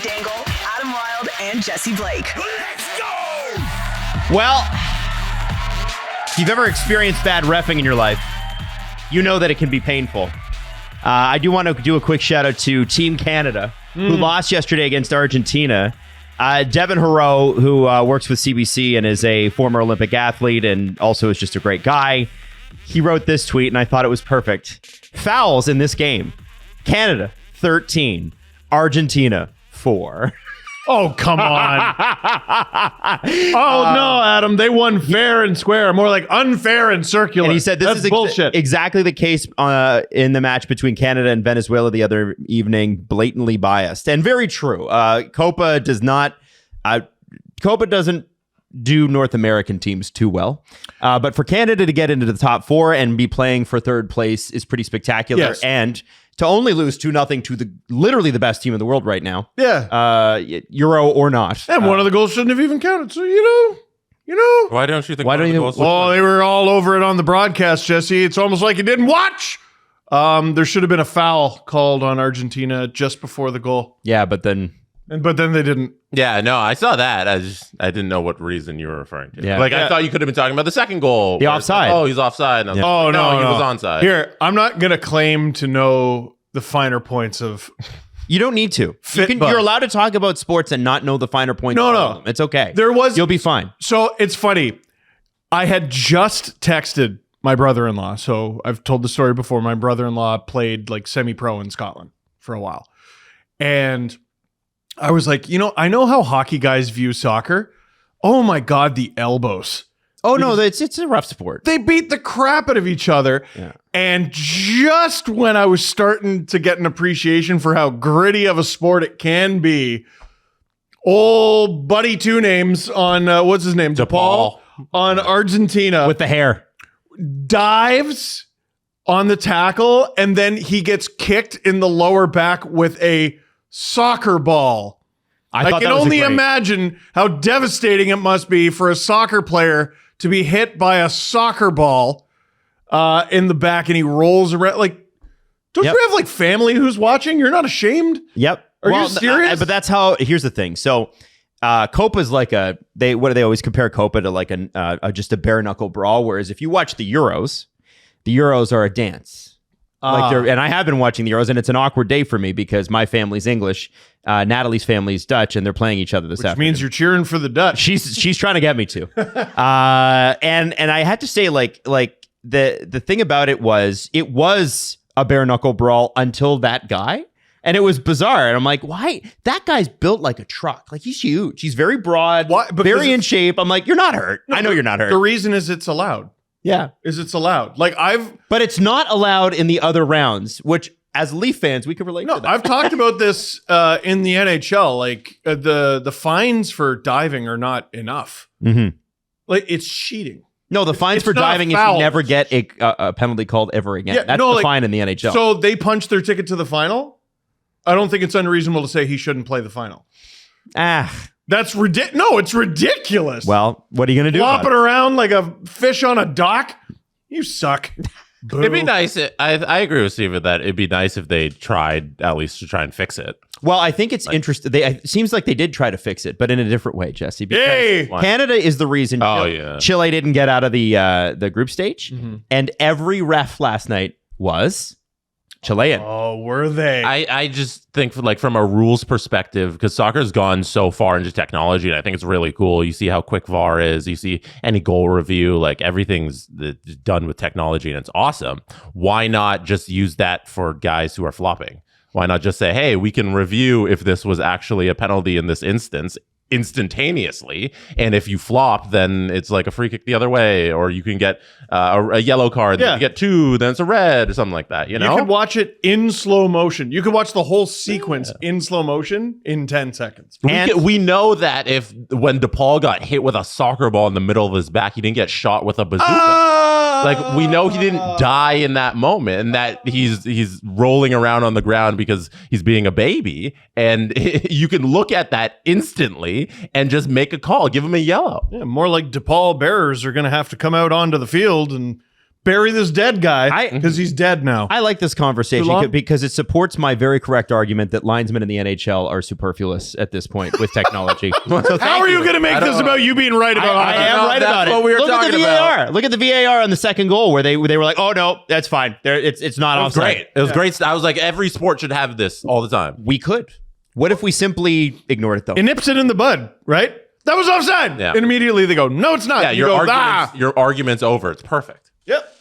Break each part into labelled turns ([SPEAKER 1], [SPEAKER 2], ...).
[SPEAKER 1] Dangle, Adam Wilde, and Jesse Blake.
[SPEAKER 2] Let's go!
[SPEAKER 3] Well, if you've ever experienced bad reffing in your life, you know that it can be painful. I do want to do a quick shout out to Team Canada, who lost yesterday against Argentina. Devin Heroux, who works with CBC and is a former Olympic athlete and also is just a great guy, he wrote this tweet, and I thought it was perfect. Fouls in this game. Canada, 13. Argentina, 4.
[SPEAKER 4] Oh, come on. Oh, no, Adam. They won fair and square. More like unfair and circular.
[SPEAKER 3] And he said this
[SPEAKER 4] That's
[SPEAKER 3] is
[SPEAKER 4] bullshit.
[SPEAKER 3] Exactly the case in the match between Canada and Venezuela the other evening. Blatantly biased. And very true. Copa doesn't do North American teams too well. But for Canada to get into the top 4 and be playing for third place is pretty spectacular.
[SPEAKER 4] Yes.
[SPEAKER 3] And to only lose 2-0 to literally the best team in the world right now.
[SPEAKER 4] Yeah.
[SPEAKER 3] Euro or not.
[SPEAKER 4] And one of the goals shouldn't have even counted. So, you know.
[SPEAKER 5] Why don't you think?
[SPEAKER 3] Why don't you?
[SPEAKER 4] Well, they were all over it on the broadcast, Jesse. It's almost like you didn't watch. There should have been a foul called on Argentina just before the goal.
[SPEAKER 3] Yeah, but then
[SPEAKER 4] they didn't.
[SPEAKER 5] Yeah, no, I saw that. I didn't know what reason you were referring to.
[SPEAKER 3] Yeah.
[SPEAKER 5] I thought you could have been talking about the second goal.
[SPEAKER 3] The
[SPEAKER 5] where it's
[SPEAKER 3] offside.
[SPEAKER 5] like, oh, he's offside. And I was like,
[SPEAKER 4] Oh, no,
[SPEAKER 5] he was onside.
[SPEAKER 4] Here, I'm not going to claim to know the finer points of...
[SPEAKER 3] you don't need to. You're allowed to talk about sports and not know the finer points.
[SPEAKER 4] No.
[SPEAKER 3] It's okay. You'll be fine.
[SPEAKER 4] So it's funny. I had just texted my brother-in-law. So I've told the story before. My brother-in-law played like semi-pro in Scotland for a while. And I was like, I know how hockey guys view soccer. Oh my God, the elbows.
[SPEAKER 3] Oh, no, it's a rough sport.
[SPEAKER 4] They beat the crap out of each other.
[SPEAKER 3] Yeah.
[SPEAKER 4] And just when I was starting to get an appreciation for how gritty of a sport it can be, old buddy two names on, what's his name? DePaul on Argentina.
[SPEAKER 3] With the hair.
[SPEAKER 4] Dives on the tackle, and then he gets kicked in the lower back with a soccer ball. I can only imagine how devastating it must be for a soccer player to be hit by a soccer ball in the back, and he rolls around. Like, don't you have like family who's watching? You're not ashamed?
[SPEAKER 3] Yep.
[SPEAKER 4] Are you serious?
[SPEAKER 3] But that's how. Here's the thing. So, Copa's like what do they always compare Copa to? Like just a bare knuckle brawl. Whereas if you watch the Euros are a dance. And I have been watching the Euros, and it's an awkward day for me because my family's English, Natalie's family's Dutch, and they're playing each other this afternoon.
[SPEAKER 4] Which means you're cheering for the Dutch.
[SPEAKER 3] She's trying to get me to. And I had to say, like the thing about it was a bare knuckle brawl until that guy. And it was bizarre. And I'm like, why? That guy's built like a truck. Like, he's huge. He's very broad, very in shape. I'm like, you're not hurt. I know you're not hurt.
[SPEAKER 4] The reason is it's allowed.
[SPEAKER 3] Yeah.
[SPEAKER 4] It's allowed. But
[SPEAKER 3] it's not allowed in the other rounds, which as Leaf fans, we can relate to that.
[SPEAKER 4] I've talked about this in the NHL. Like the fines for diving are not enough.
[SPEAKER 3] Mm-hmm.
[SPEAKER 4] Like, it's cheating.
[SPEAKER 3] No, the fines for diving is you never get a penalty called ever again.
[SPEAKER 4] Yeah,
[SPEAKER 3] That's the fine in the NHL.
[SPEAKER 4] So they punched their ticket to the final? I don't think it's unreasonable to say he shouldn't play the final. That's ridiculous. No, it's ridiculous.
[SPEAKER 3] Well, what are you going to do?
[SPEAKER 4] Flopping around like a fish on a dock? You suck.
[SPEAKER 5] It'd be nice. I agree with Steve that it'd be nice if they tried at least to try and fix it.
[SPEAKER 3] Well, I think it's interesting. It seems like they did try to fix it, but in a different way, Jesse. Because Canada is the reason Chile didn't get out of the group stage, and every ref last night was Chilean.
[SPEAKER 4] Oh, were they?
[SPEAKER 5] I just think from a rules perspective, because soccer's gone so far into technology, and I think it's really cool. You see how quick VAR is. You see any goal review, like everything's done with technology, and it's awesome. Why not just use that for guys who are flopping? Why not just say, hey, we can review if this was actually a penalty in this instance instantaneously, and if you flop, then it's like a free kick the other way, or you can get a yellow card, then you get 2, then it's a red, or something like that. You
[SPEAKER 4] can watch it in slow motion. You can watch the whole sequence in slow motion in 10 seconds.
[SPEAKER 5] We know that when DePaul got hit with a soccer ball in the middle of his back, he didn't get shot with a bazooka. Like, we know he didn't die in that moment, and that he's rolling around on the ground because he's being a baby, and you can look at that instantly and just make a call, give him a yellow.
[SPEAKER 4] Yeah, more like DePaul bearers are going to have to come out onto the field and bury this dead guy because he's dead now.
[SPEAKER 3] I like this conversation because it supports my very correct argument that linesmen in the NHL are superfluous at this point with technology. So
[SPEAKER 4] how are you going to make this about you being right about
[SPEAKER 3] I am right about it.
[SPEAKER 5] What we were
[SPEAKER 3] Look at the
[SPEAKER 5] talking
[SPEAKER 3] VAR.
[SPEAKER 5] about.
[SPEAKER 3] Look at the VAR on the second goal where they were like, oh, no, that's fine. It's not offside.
[SPEAKER 5] Great. It was great. I was like, every sport should have this all the time.
[SPEAKER 3] We could. What if we simply ignored it, though?
[SPEAKER 4] It nips it in the bud, right? That was offside.
[SPEAKER 5] Yeah.
[SPEAKER 4] And immediately they go, no, it's not.
[SPEAKER 5] Yeah, your argument's over. It's perfect.
[SPEAKER 4] Yep.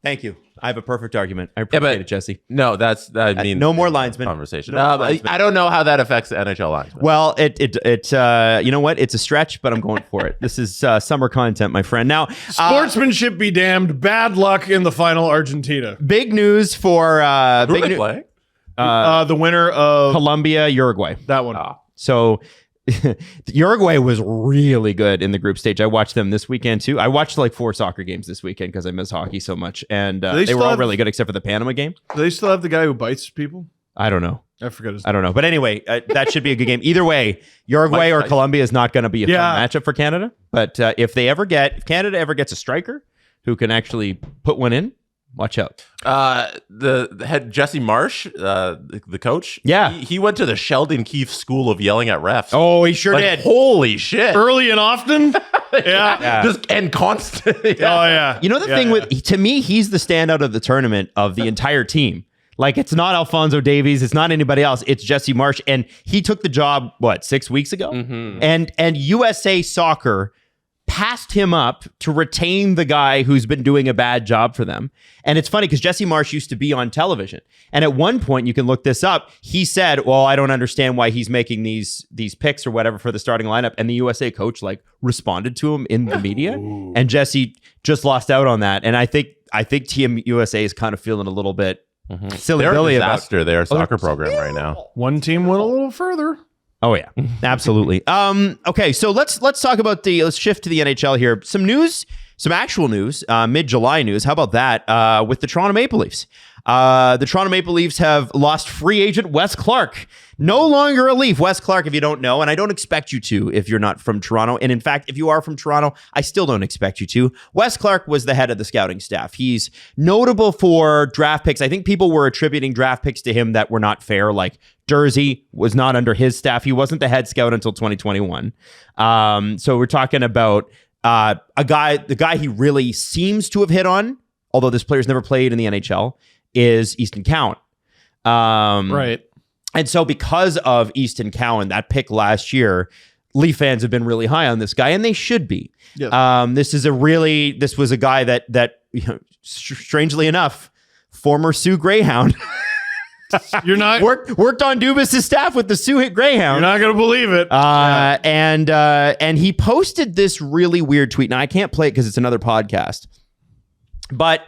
[SPEAKER 3] Thank you. I have a perfect argument. I appreciate it, Jesse.
[SPEAKER 5] No,
[SPEAKER 3] no more linesmen.
[SPEAKER 5] Conversation. I don't know how that affects the NHL linesmen.
[SPEAKER 3] Well, you know what? It's a stretch, but I'm going for it. This is summer content, my friend. Now,
[SPEAKER 4] sportsmanship be damned. Bad luck in the final, Argentina.
[SPEAKER 3] Big news for
[SPEAKER 5] playing?
[SPEAKER 4] The winner of
[SPEAKER 3] Colombia, Uruguay.
[SPEAKER 4] That one.
[SPEAKER 3] So Uruguay was really good in the group stage. I watched them this weekend too. I watched like 4 soccer games this weekend because I miss hockey so much, and they were all really good except for the Panama game.
[SPEAKER 4] Do they still have the guy who bites people?
[SPEAKER 3] I don't know.
[SPEAKER 4] I forget his name.
[SPEAKER 3] I don't know. But anyway, that should be a good game. Either way, Uruguay or Colombia is not going to be a fun matchup for Canada. But if Canada ever gets a striker who can actually put one in, watch out.
[SPEAKER 5] The head Jesse Marsh, the coach.
[SPEAKER 3] Yeah,
[SPEAKER 5] he went to the Sheldon Keefe School of yelling at refs.
[SPEAKER 3] Oh, he sure did.
[SPEAKER 5] Holy shit!
[SPEAKER 4] Early and often. Yeah.
[SPEAKER 5] Just and constant.
[SPEAKER 4] Oh yeah.
[SPEAKER 3] You know the thing to me, he's the standout of the tournament of the entire team. Like, it's not Alphonso Davies, it's not anybody else. It's Jesse Marsh, and he took the job 6 weeks ago, and USA Soccer passed him up to retain the guy who's been doing a bad job for them. And it's funny because Jesse Marsh used to be on television. And at one point, you can look this up, he said, well, I don't understand why he's making these picks or whatever for the starting lineup. And the USA coach responded to him in the media. And Jesse just lost out on that. And I think Team USA is kind of feeling a little bit silly Billy
[SPEAKER 5] about their soccer program right now.
[SPEAKER 4] One team went a little further.
[SPEAKER 3] Oh yeah, absolutely. Okay, so let's talk about let's shift to the NHL here. Some news, some actual news, mid-July news. How about that? With the Toronto Maple Leafs. The Toronto Maple Leafs have lost free agent Wes Clark. No longer a Leaf. Wes Clark, if you don't know, and I don't expect you to if you're not from Toronto. And in fact, if you are from Toronto, I still don't expect you to. Wes Clark was the head of the scouting staff. He's notable for draft picks. I think people were attributing draft picks to him that were not fair, like Jersey was not under his staff. He wasn't the head scout until 2021. So we're talking about the guy he really seems to have hit on, although this player's never played in the NHL, is Easton Cowan.
[SPEAKER 4] Right.
[SPEAKER 3] And so because of Easton Cowan, that pick last year, Leaf fans have been really high on this guy, and they should be. Yes. This was a guy that strangely enough, former Sioux Greyhound.
[SPEAKER 4] You're not
[SPEAKER 3] worked on Dubas' staff with the Sioux Greyhound.
[SPEAKER 4] You're not going to believe it.
[SPEAKER 3] And he posted this really weird tweet. Now I can't play it because it's another podcast, but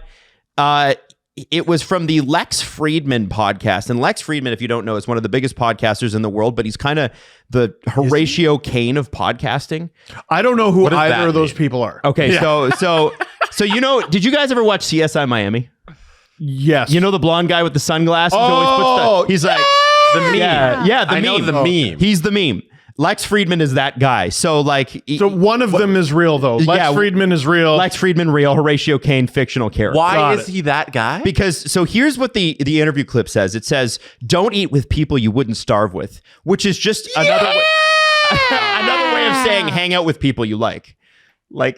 [SPEAKER 3] it was from the Lex Friedman podcast. And Lex Friedman, if you don't know, is one of the biggest podcasters in the world, but he's kind of the Horatio Kane of podcasting.
[SPEAKER 4] I don't know who either of those people are.
[SPEAKER 3] Okay, yeah. so did you guys ever watch CSI Miami?
[SPEAKER 4] Yes.
[SPEAKER 3] You know the blonde guy with the sunglasses? He's like
[SPEAKER 5] the meme.
[SPEAKER 3] Yeah, the meme.
[SPEAKER 5] Know the meme.
[SPEAKER 3] He's the meme. Lex Friedman is that guy. So
[SPEAKER 4] one of them is real though. Lex Friedman is real.
[SPEAKER 3] Lex Friedman real. Horatio Kane fictional character.
[SPEAKER 5] Why is he that guy?
[SPEAKER 3] Because here's what the interview clip says. It says, "Don't eat with people you wouldn't starve with," which is just another way of saying hang out with people you like. Okay.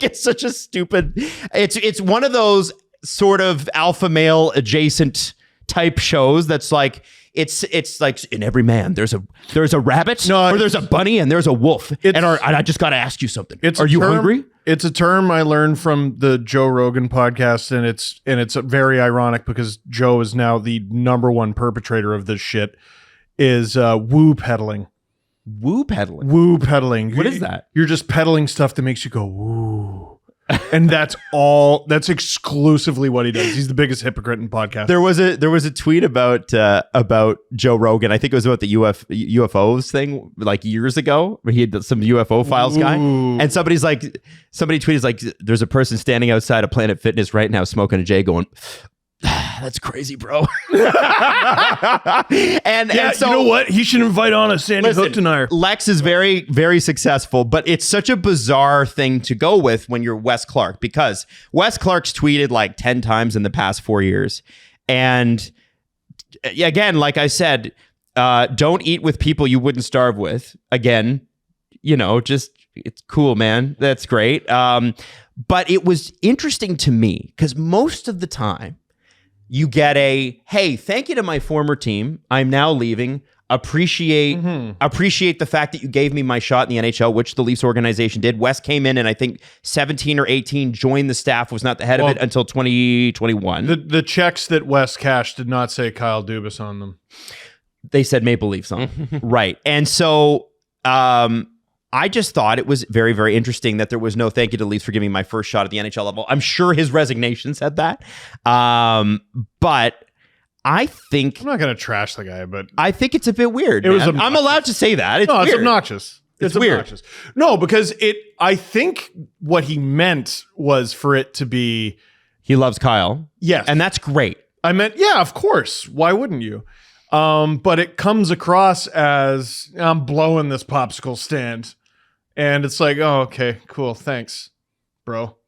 [SPEAKER 3] It's such a stupid. It's one of those sort of alpha male adjacent type shows that's like it's like in every man there's a rabbit or there's a bunny and there's a wolf and I just got to ask you something. Are you hungry?
[SPEAKER 4] It's a term I learned from the Joe Rogan podcast, and it's very ironic because Joe is now the number one perpetrator of this shit. Is woo peddling.
[SPEAKER 3] Woo peddling.
[SPEAKER 4] Woo peddling.
[SPEAKER 3] What is that?
[SPEAKER 4] You're just peddling stuff that makes you go woo. And that's exclusively what he does. He's the biggest hypocrite in podcast.
[SPEAKER 3] There was a tweet about Joe Rogan. I think it was about the UFOs thing like years ago where he had some UFO files guy. And somebody tweeted like, there's a person standing outside of Planet Fitness right now smoking a J going, That's crazy, bro. and so,
[SPEAKER 4] you know what? He should invite on a Sandy Hook tonight.
[SPEAKER 3] Lex is very, very successful, but it's such a bizarre thing to go with when you're Wes Clark, because Wes Clark's tweeted like 10 times in the past 4 years. And again, like I said, don't eat with people you wouldn't starve with. Again, just it's cool, man. That's great. But it was interesting to me because most of the time you get hey, thank you to my former team. I'm now leaving. Appreciate the fact that you gave me my shot in the NHL, which the Leafs organization did. Wes came in and I think 17 or 18, joined the staff, was not the head of it until 2021.
[SPEAKER 4] The checks that Wes cashed did not say Kyle Dubas on them.
[SPEAKER 3] They said Maple Leafs on them. Right. And so I just thought it was very, very interesting that there was no thank you to Leafs for giving me my first shot at the NHL level. I'm sure his resignation said that. But I think...
[SPEAKER 4] I'm not going to trash the guy, but...
[SPEAKER 3] I think it's a bit weird. I'm allowed to say that. It's weird.
[SPEAKER 4] It's obnoxious. It's weird. Obnoxious. No, because I think what he meant was for it to be...
[SPEAKER 3] He loves Kyle.
[SPEAKER 4] Yes.
[SPEAKER 3] And that's great.
[SPEAKER 4] I meant, yeah, of course. Why wouldn't you? But it comes across as, I'm blowing this popsicle stand. And it's like, oh, okay, cool. Thanks, bro.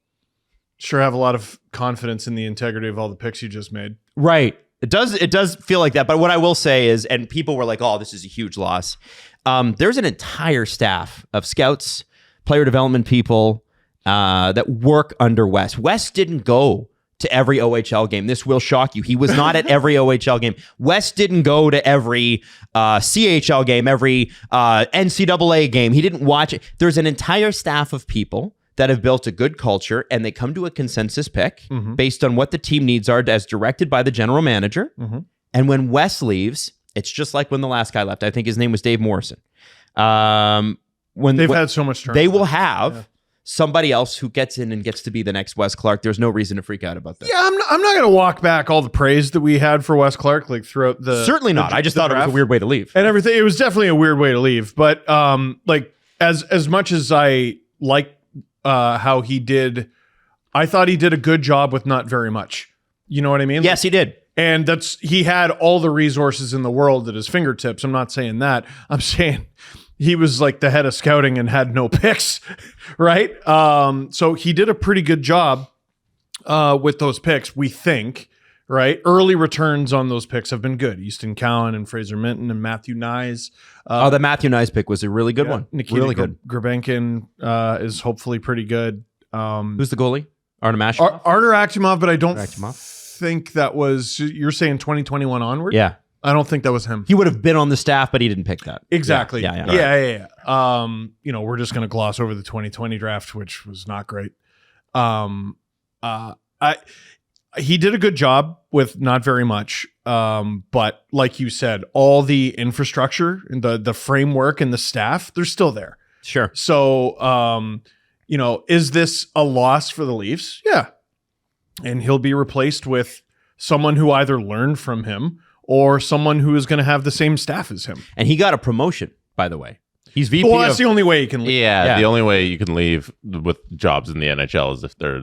[SPEAKER 4] Sure have a lot of confidence in the integrity of all the picks you just made.
[SPEAKER 3] Right. It does feel like that. But what I will say is, and people were like, oh, this is a huge loss. There's an entire staff of scouts, player development people that work under Wes. Wes didn't go to every OHL game. This will shock you. He was not at every OHL game. Wes didn't go to every CHL game, every NCAA game. He didn't watch it. There's an entire staff of people that have built a good culture, and they come to a consensus pick based on what the team needs are as directed by the general manager. And when Wes leaves, it's just like when the last guy left. I think his name was Dave Morrison.
[SPEAKER 4] They've had so much turnover.
[SPEAKER 3] They will have somebody else who gets in and gets to be the next Wes Clark. There's no reason to freak out about that.
[SPEAKER 4] Yeah, I'm not going to walk back all the praise that we had for Wes Clark like throughout the...
[SPEAKER 3] Certainly not. I just thought it was a weird way to leave.
[SPEAKER 4] And everything. It was definitely a weird way to leave. But like as much as I like how he did, I thought he did a good job with not very much. You know what I mean?
[SPEAKER 3] Yes, he did.
[SPEAKER 4] And he had all the resources in the world at his fingertips. I'm not saying that. I'm saying he was like the head of scouting and had no picks, right? So he did a pretty good job with those picks, we think, right? Early returns on those picks have been good. Easton Cowan and Fraser Minton and Matthew Nyes.
[SPEAKER 3] The Matthew Nyes pick was a really good one.
[SPEAKER 4] Nikita
[SPEAKER 3] really good.
[SPEAKER 4] Grabenkin is hopefully pretty good.
[SPEAKER 3] Who's the goalie? Artem Aksimov?
[SPEAKER 4] Artur Aksimov, but I don't think that was... You're saying 2021 onward?
[SPEAKER 3] Yeah.
[SPEAKER 4] I don't think that was him.
[SPEAKER 3] He would have been on the staff, but he didn't pick that.
[SPEAKER 4] Exactly.
[SPEAKER 3] Yeah.
[SPEAKER 4] We're just going to gloss over the 2020 draft, which was not great. He did a good job with not very much. But like you said, all the infrastructure and the framework and the staff, they're still there.
[SPEAKER 3] Sure.
[SPEAKER 4] So, is this a loss for the Leafs? Yeah. And he'll be replaced with someone who either learned from him or someone who is going to have the same staff as him.
[SPEAKER 3] And he got a promotion, by the way. He's VP.
[SPEAKER 4] Well, that's the only way you can leave.
[SPEAKER 5] Yeah, the only way you can leave with jobs in the NHL is if they're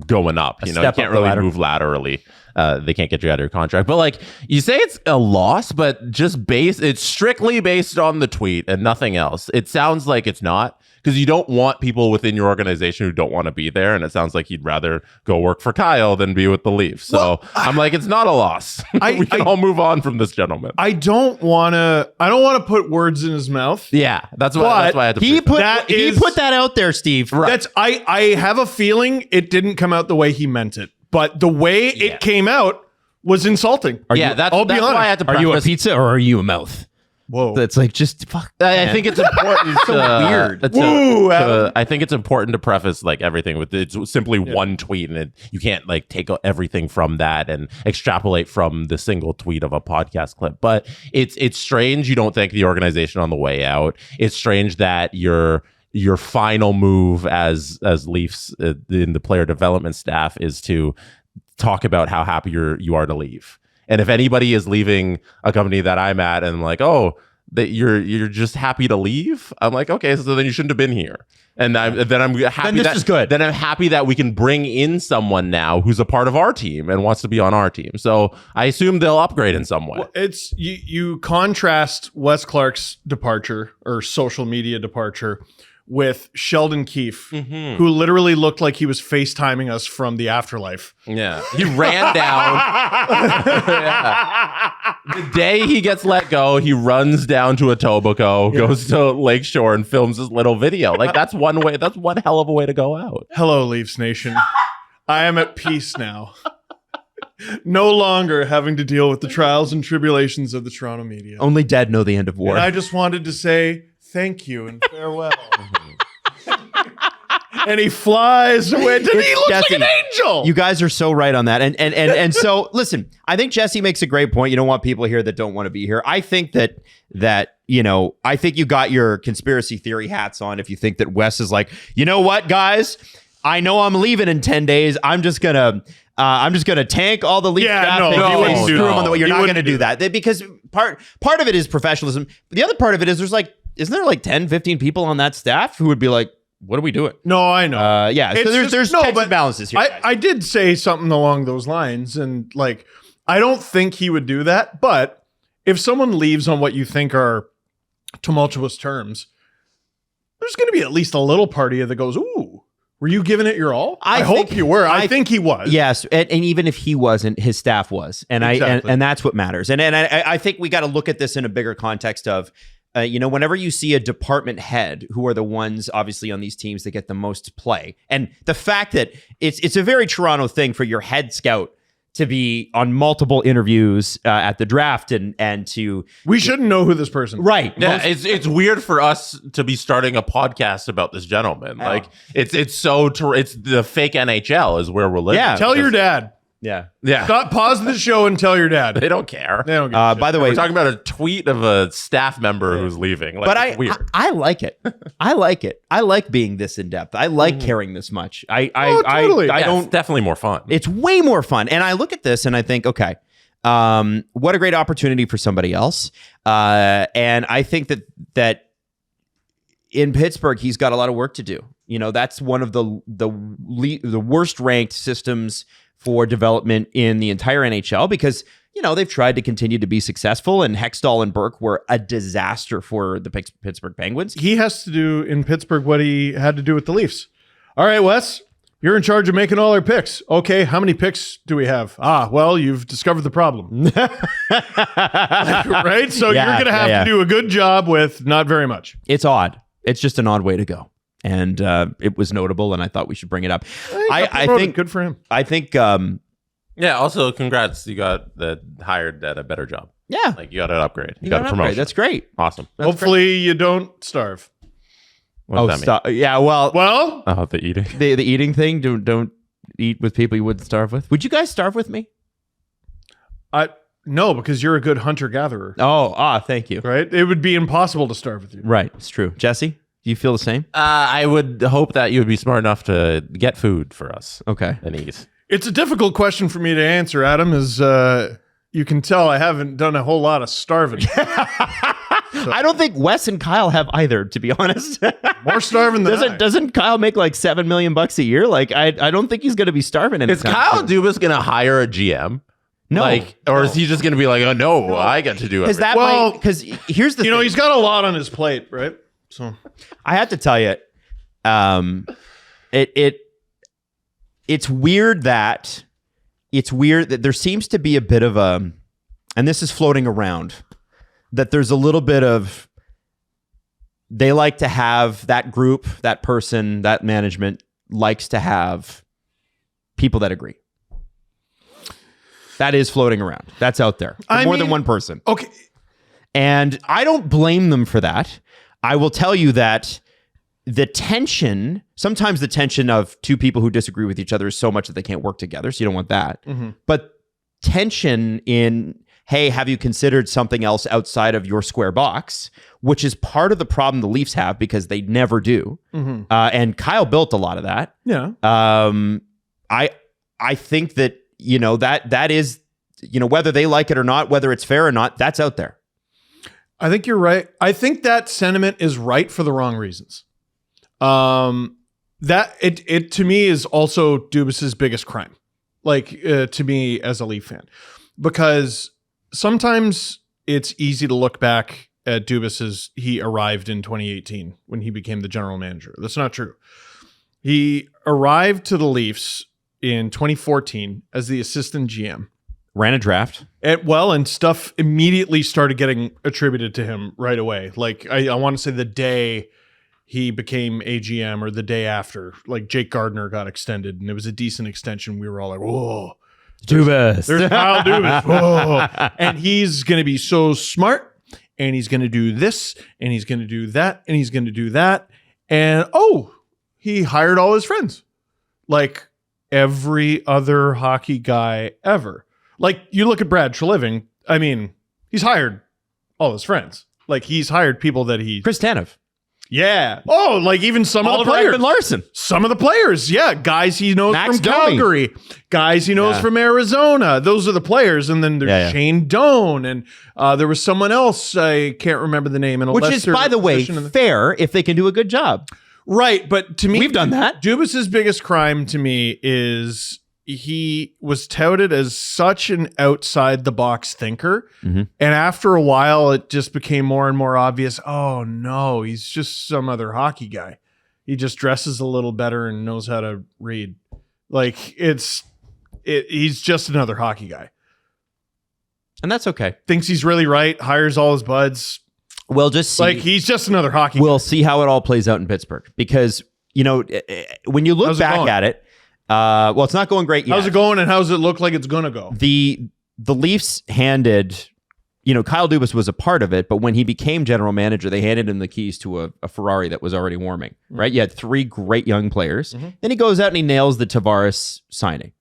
[SPEAKER 5] going up. You can't really move laterally. They can't get you out of your contract. But like you say, it's a loss, but it's strictly based on the tweet and nothing else. It sounds like it's not, because you don't want people within your organization who don't want to be there. And it sounds like he'd rather go work for Kyle than be with the Leafs. So I'm like, it's not a loss. We can all move on from this gentleman.
[SPEAKER 4] I don't want to put words in his mouth.
[SPEAKER 5] Yeah, that's why I had to
[SPEAKER 3] he put that out there, Steve.
[SPEAKER 4] Right. I have a feeling it didn't come out the way he meant it, but the way it came out was insulting.
[SPEAKER 5] I'll be honest. Why I had to
[SPEAKER 3] are you a pizza or are you a mouth?
[SPEAKER 4] Whoa.
[SPEAKER 3] That's like, just fuck.
[SPEAKER 5] I think it's important.
[SPEAKER 3] Weird.
[SPEAKER 5] I think it's important to preface like everything with it's simply one tweet, and you can't like take everything from that and extrapolate from the single tweet of a podcast clip. But it's strange you don't thank the organization on the way out. It's strange that your final move as Leafs in the player development staff is to talk about how happy you are to leave. And if anybody is leaving a company that I'm at and I'm like, oh, that you're just happy to leave, I'm like, okay, so then you shouldn't have been here. And then I'm happy
[SPEAKER 3] this is good.
[SPEAKER 5] Then I'm happy that we can bring in someone now who's a part of our team and wants to be on our team. So I assume they'll upgrade in some way.
[SPEAKER 4] Well, it's you contrast Wes Clark's departure or social media departure with Sheldon Keefe, who literally looked like he was FaceTiming us from the afterlife.
[SPEAKER 5] Yeah. He ran down. Yeah. The day he gets let go, he runs down to Etobicoke, goes to Lakeshore and films his little video. Like that's one way. That's one hell of a way to go out.
[SPEAKER 4] Hello, Leafs Nation. I am at peace now. No longer having to deal with the trials and tribulations of the Toronto media.
[SPEAKER 3] Only dead know the end of war.
[SPEAKER 4] And I just wanted to say thank you and farewell. And he flies away. And he looks
[SPEAKER 3] Jesse,
[SPEAKER 4] like an angel.
[SPEAKER 3] You guys are so right on that. And so listen, I think Jesse makes a great point. You don't want people here that don't want to be here. I think that I think you got your conspiracy theory hats on if you think that Wes is like, you know what, guys? I know I'm leaving in 10 days. I'm just gonna tank all the Leaf draft picks and screw them on the way. You're not gonna do that. Because part of it is professionalism. But the other part of it is isn't there like 10, 15 people on that staff who would be like, what are we doing?
[SPEAKER 4] No, I know.
[SPEAKER 3] Yeah. So there's checks and balances here.
[SPEAKER 4] I did say something along those lines, and like I don't think he would do that. But if someone leaves on what you think are tumultuous terms, there's going to be at least a little part of you that goes, "Ooh, were you giving it your all?" I hope you were. I think he was.
[SPEAKER 3] Yes, and even if he wasn't, his staff was, and
[SPEAKER 4] Exactly.
[SPEAKER 3] and that's what matters. And I think we got to look at this in a bigger context of. Whenever you see a department head, who are the ones obviously on these teams that get the most play, and the fact that it's a very Toronto thing for your head scout to be on multiple interviews at the draft and to
[SPEAKER 4] we shouldn't know who this person is.
[SPEAKER 3] Right.
[SPEAKER 5] Yeah, it's weird for us to be starting a podcast about this gentleman. Like it's the fake NHL is where we're living.
[SPEAKER 3] Yeah.
[SPEAKER 4] Tell your dad.
[SPEAKER 3] Yeah.
[SPEAKER 4] Stop, pause the show and tell your dad.
[SPEAKER 5] They don't care.
[SPEAKER 4] They don't give a shit.
[SPEAKER 3] By the way,
[SPEAKER 5] We're talking about a tweet of a staff member who's leaving. Like,
[SPEAKER 3] but
[SPEAKER 5] it's weird.
[SPEAKER 3] I like it. I like it. I like being this in depth. I like caring this much.
[SPEAKER 4] Totally.
[SPEAKER 3] I don't.
[SPEAKER 5] It's definitely more fun.
[SPEAKER 3] It's way more fun. And I look at this and I think, okay, what a great opportunity for somebody else. And I think that in Pittsburgh, he's got a lot of work to do. That's one of the worst ranked systems for development in the entire NHL because, they've tried to continue to be successful, and Hextall and Burke were a disaster for the Pittsburgh Penguins.
[SPEAKER 4] He has to do in Pittsburgh what he had to do with the Leafs. All right, Wes, you're in charge of making all our picks. Okay, how many picks do we have? Well, you've discovered the problem. Right? So you're going to have to do a good job with not very much.
[SPEAKER 3] It's odd. It's just an odd way to go. And it was notable, and I thought we should bring it up. I think
[SPEAKER 4] good for him.
[SPEAKER 3] I think
[SPEAKER 5] yeah. Also, congrats! You got hired at a better job.
[SPEAKER 3] Yeah,
[SPEAKER 5] like you got an upgrade. You got a promotion.
[SPEAKER 3] That's great.
[SPEAKER 5] Awesome.
[SPEAKER 4] Hopefully, you don't starve.
[SPEAKER 5] What's that mean?
[SPEAKER 3] Yeah. Well,
[SPEAKER 5] the eating.
[SPEAKER 3] The eating thing. Don't eat with people you wouldn't starve with. Would you guys starve with me?
[SPEAKER 4] No, because you're a good hunter-gatherer.
[SPEAKER 3] Thank you.
[SPEAKER 4] Right? It would be impossible to starve with you.
[SPEAKER 3] Right. It's true. Jesse, do you feel the same?
[SPEAKER 5] I would hope that you would be smart enough to get food for us.
[SPEAKER 3] Okay.
[SPEAKER 5] And eat.
[SPEAKER 4] It's a difficult question for me to answer, Adam, as you can tell I haven't done a whole lot of starving.
[SPEAKER 3] I don't think Wes and Kyle have either, to be honest.
[SPEAKER 4] More starving than
[SPEAKER 3] doesn't Kyle make like $7 million a year? Like I don't think he's going to be starving.
[SPEAKER 5] Is Kyle Dubas going to hire a GM?
[SPEAKER 3] No.
[SPEAKER 5] Is he just going to be like, oh no, I get to do it?
[SPEAKER 3] Because here's the thing.
[SPEAKER 4] He's got a lot on his plate, right? So
[SPEAKER 3] I have to tell you, it's weird that there seems to be a bit of a, and this is floating around, that there's a little bit of, they like to have that group, that person, that management likes to have people that agree. That is floating around. That's out there. More than one person.
[SPEAKER 4] Okay.
[SPEAKER 3] And I don't blame them for that. I will tell you that sometimes the tension of two people who disagree with each other is so much that they can't work together. So you don't want that. Mm-hmm. But tension in, hey, have you considered something else outside of your square box, which is part of the problem the Leafs have because they never do. Mm-hmm. And Kyle built a lot of that.
[SPEAKER 4] Yeah.
[SPEAKER 3] I think that, that is, whether they like it or not, whether it's fair or not, that's out there.
[SPEAKER 4] I think you're right. I think that sentiment is right for the wrong reasons. That it to me is also Dubas's biggest crime. Like to me as a Leaf fan, because sometimes it's easy to look back at Dubas as he arrived in 2018 when he became the general manager. That's not true. He arrived to the Leafs in 2014 as the assistant GM.
[SPEAKER 3] Ran a draft.
[SPEAKER 4] And stuff immediately started getting attributed to him right away. Like I want to say the day he became AGM or the day after, like Jake Gardner got extended and it was a decent extension. We were all like, whoa.
[SPEAKER 3] Dubas.
[SPEAKER 4] There's Kyle Dubas. Whoa. And he's going to be so smart. And he's going to do this, and he's going to do that, and he's going to do that. And, he hired all his friends. Like every other hockey guy ever. Like, you look at Brad Treliving, I mean, he's hired all his friends. Like, he's hired people that he...
[SPEAKER 3] Chris Tanev.
[SPEAKER 4] Yeah. Oh, like even some of the players.
[SPEAKER 3] Larson.
[SPEAKER 4] Some of the players, yeah. Guys he knows
[SPEAKER 3] Max
[SPEAKER 4] from Calgary. Guys he knows from Arizona. Those are the players. And then there's Shane Doan. And there was someone else, I can't remember the name.
[SPEAKER 3] Which is, by the way, fair if they can do a good job.
[SPEAKER 4] Right. But to me...
[SPEAKER 3] We've done that.
[SPEAKER 4] Dubas's biggest crime to me is... he was touted as such an outside the box thinker. Mm-hmm. And after a while, it just became more and more obvious. Oh no, he's just some other hockey guy. He just dresses a little better and knows how to read. Like he's just another hockey guy.
[SPEAKER 3] And that's okay.
[SPEAKER 4] Thinks he's really right. Hires all his buds.
[SPEAKER 3] Well, just see.
[SPEAKER 4] Like he's just another hockey
[SPEAKER 3] We'll
[SPEAKER 4] guy.
[SPEAKER 3] see how it all plays out in Pittsburgh because, when you look back at it, it's not going great yet.
[SPEAKER 4] How's it going and how's it look like it's going to go?
[SPEAKER 3] The Leafs handed, Kyle Dubas was a part of it, but when he became general manager, they handed him the keys to a Ferrari that was already warming, right? You had 3 great young players. Mm-hmm. Then he goes out and he nails the Tavares signing,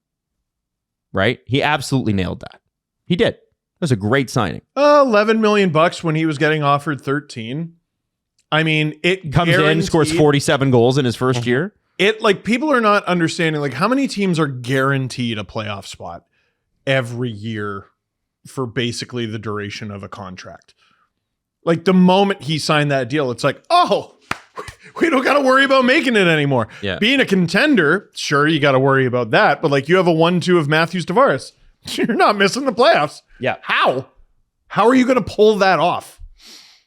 [SPEAKER 3] right? He absolutely nailed that. He did. It was a great signing.
[SPEAKER 4] $11 million when he was getting offered 13. I mean, it
[SPEAKER 3] comes in, scores 47 goals in his first year.
[SPEAKER 4] People are not understanding, like, how many teams are guaranteed a playoff spot every year for basically the duration of a contract. Like, the moment he signed that deal, it's like, we don't got to worry about making it anymore.
[SPEAKER 3] Yeah.
[SPEAKER 4] Being a contender, sure, you got to worry about that. But, like, you have a 1-2 of Matthews Tavares. You're not missing the playoffs.
[SPEAKER 3] Yeah.
[SPEAKER 4] How are you going to pull that off?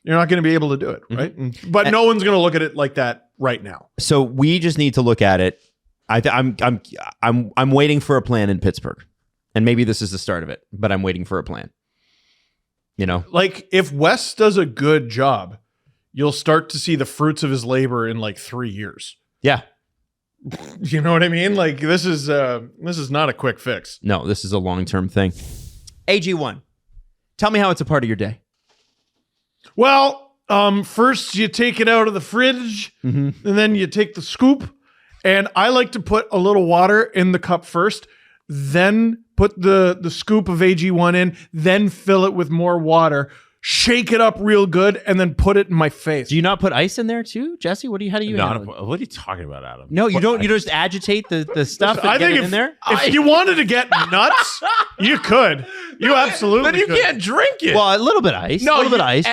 [SPEAKER 4] You're not going to be able to do it, right? Mm-hmm. But no one's going to look at it like that right now.
[SPEAKER 3] So we just need to look at it. I'm waiting for a plan in Pittsburgh, and maybe this is the start of it. But I'm waiting for a plan.
[SPEAKER 4] Like if Wes does a good job, you'll start to see the fruits of his labor in like 3 years.
[SPEAKER 3] Yeah,
[SPEAKER 4] you know what I mean. Like this is not a quick fix.
[SPEAKER 3] No, this is a long-term thing. AG1, tell me how it's a part of your day.
[SPEAKER 4] Well, first you take it out of the fridge, and then you take the scoop. And I like to put a little water in the cup first, then put the scoop of AG1 in, then fill it with more water, shake it up real good, and then put it in my face.
[SPEAKER 3] Do you not put ice in there too, Jesse? How do you handle it?
[SPEAKER 5] What are you talking about, Adam?
[SPEAKER 3] No, you don't. You just agitate the stuff and get it in there?
[SPEAKER 4] If you wanted to get nuts, you could. You absolutely
[SPEAKER 5] could. Then you can't drink it.
[SPEAKER 3] Well, a little bit of ice.
[SPEAKER 5] No,
[SPEAKER 3] a little bit of ice.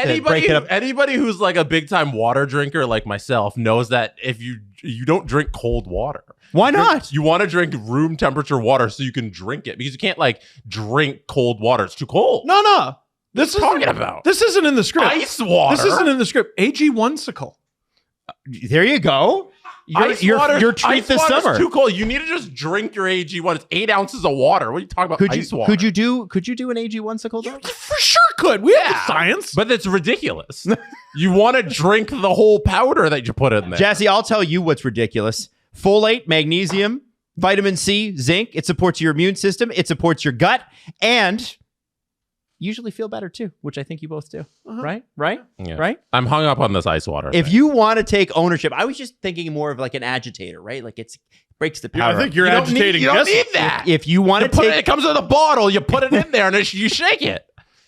[SPEAKER 5] Anybody who's like a big time water drinker like myself knows that if you don't drink cold water.
[SPEAKER 3] Why not?
[SPEAKER 5] You want to drink room temperature water so you can drink it because you can't like drink cold water. It's too cold.
[SPEAKER 4] No.
[SPEAKER 5] This is talking about.
[SPEAKER 4] This isn't in the script.
[SPEAKER 5] Ice water.
[SPEAKER 4] This isn't in the script. AG1sicle.
[SPEAKER 3] There you go. Your treat this summer.
[SPEAKER 5] Too cold. You need to just drink your AG1. It's 8 ounces of water. What are you talking about? Ice water.
[SPEAKER 3] Could you do an AG1sicle?
[SPEAKER 4] You for sure could. We have the science.
[SPEAKER 5] But it's ridiculous. You want to drink the whole powder that you put in there.
[SPEAKER 3] Jesse, I'll tell you what's ridiculous. Folate, magnesium, vitamin C, zinc. It supports your immune system. It supports your gut. And usually feel better too, which I think you both do. Right?
[SPEAKER 5] Yeah.
[SPEAKER 3] Right?
[SPEAKER 5] I'm hung up on this ice water.
[SPEAKER 3] If you want to take ownership, I was just thinking more of like an agitator, right? Like it breaks the powder.
[SPEAKER 4] I think you're agitating.
[SPEAKER 5] You don't need that.
[SPEAKER 3] If you want to take
[SPEAKER 5] it comes with a bottle, you put it in there and you shake it.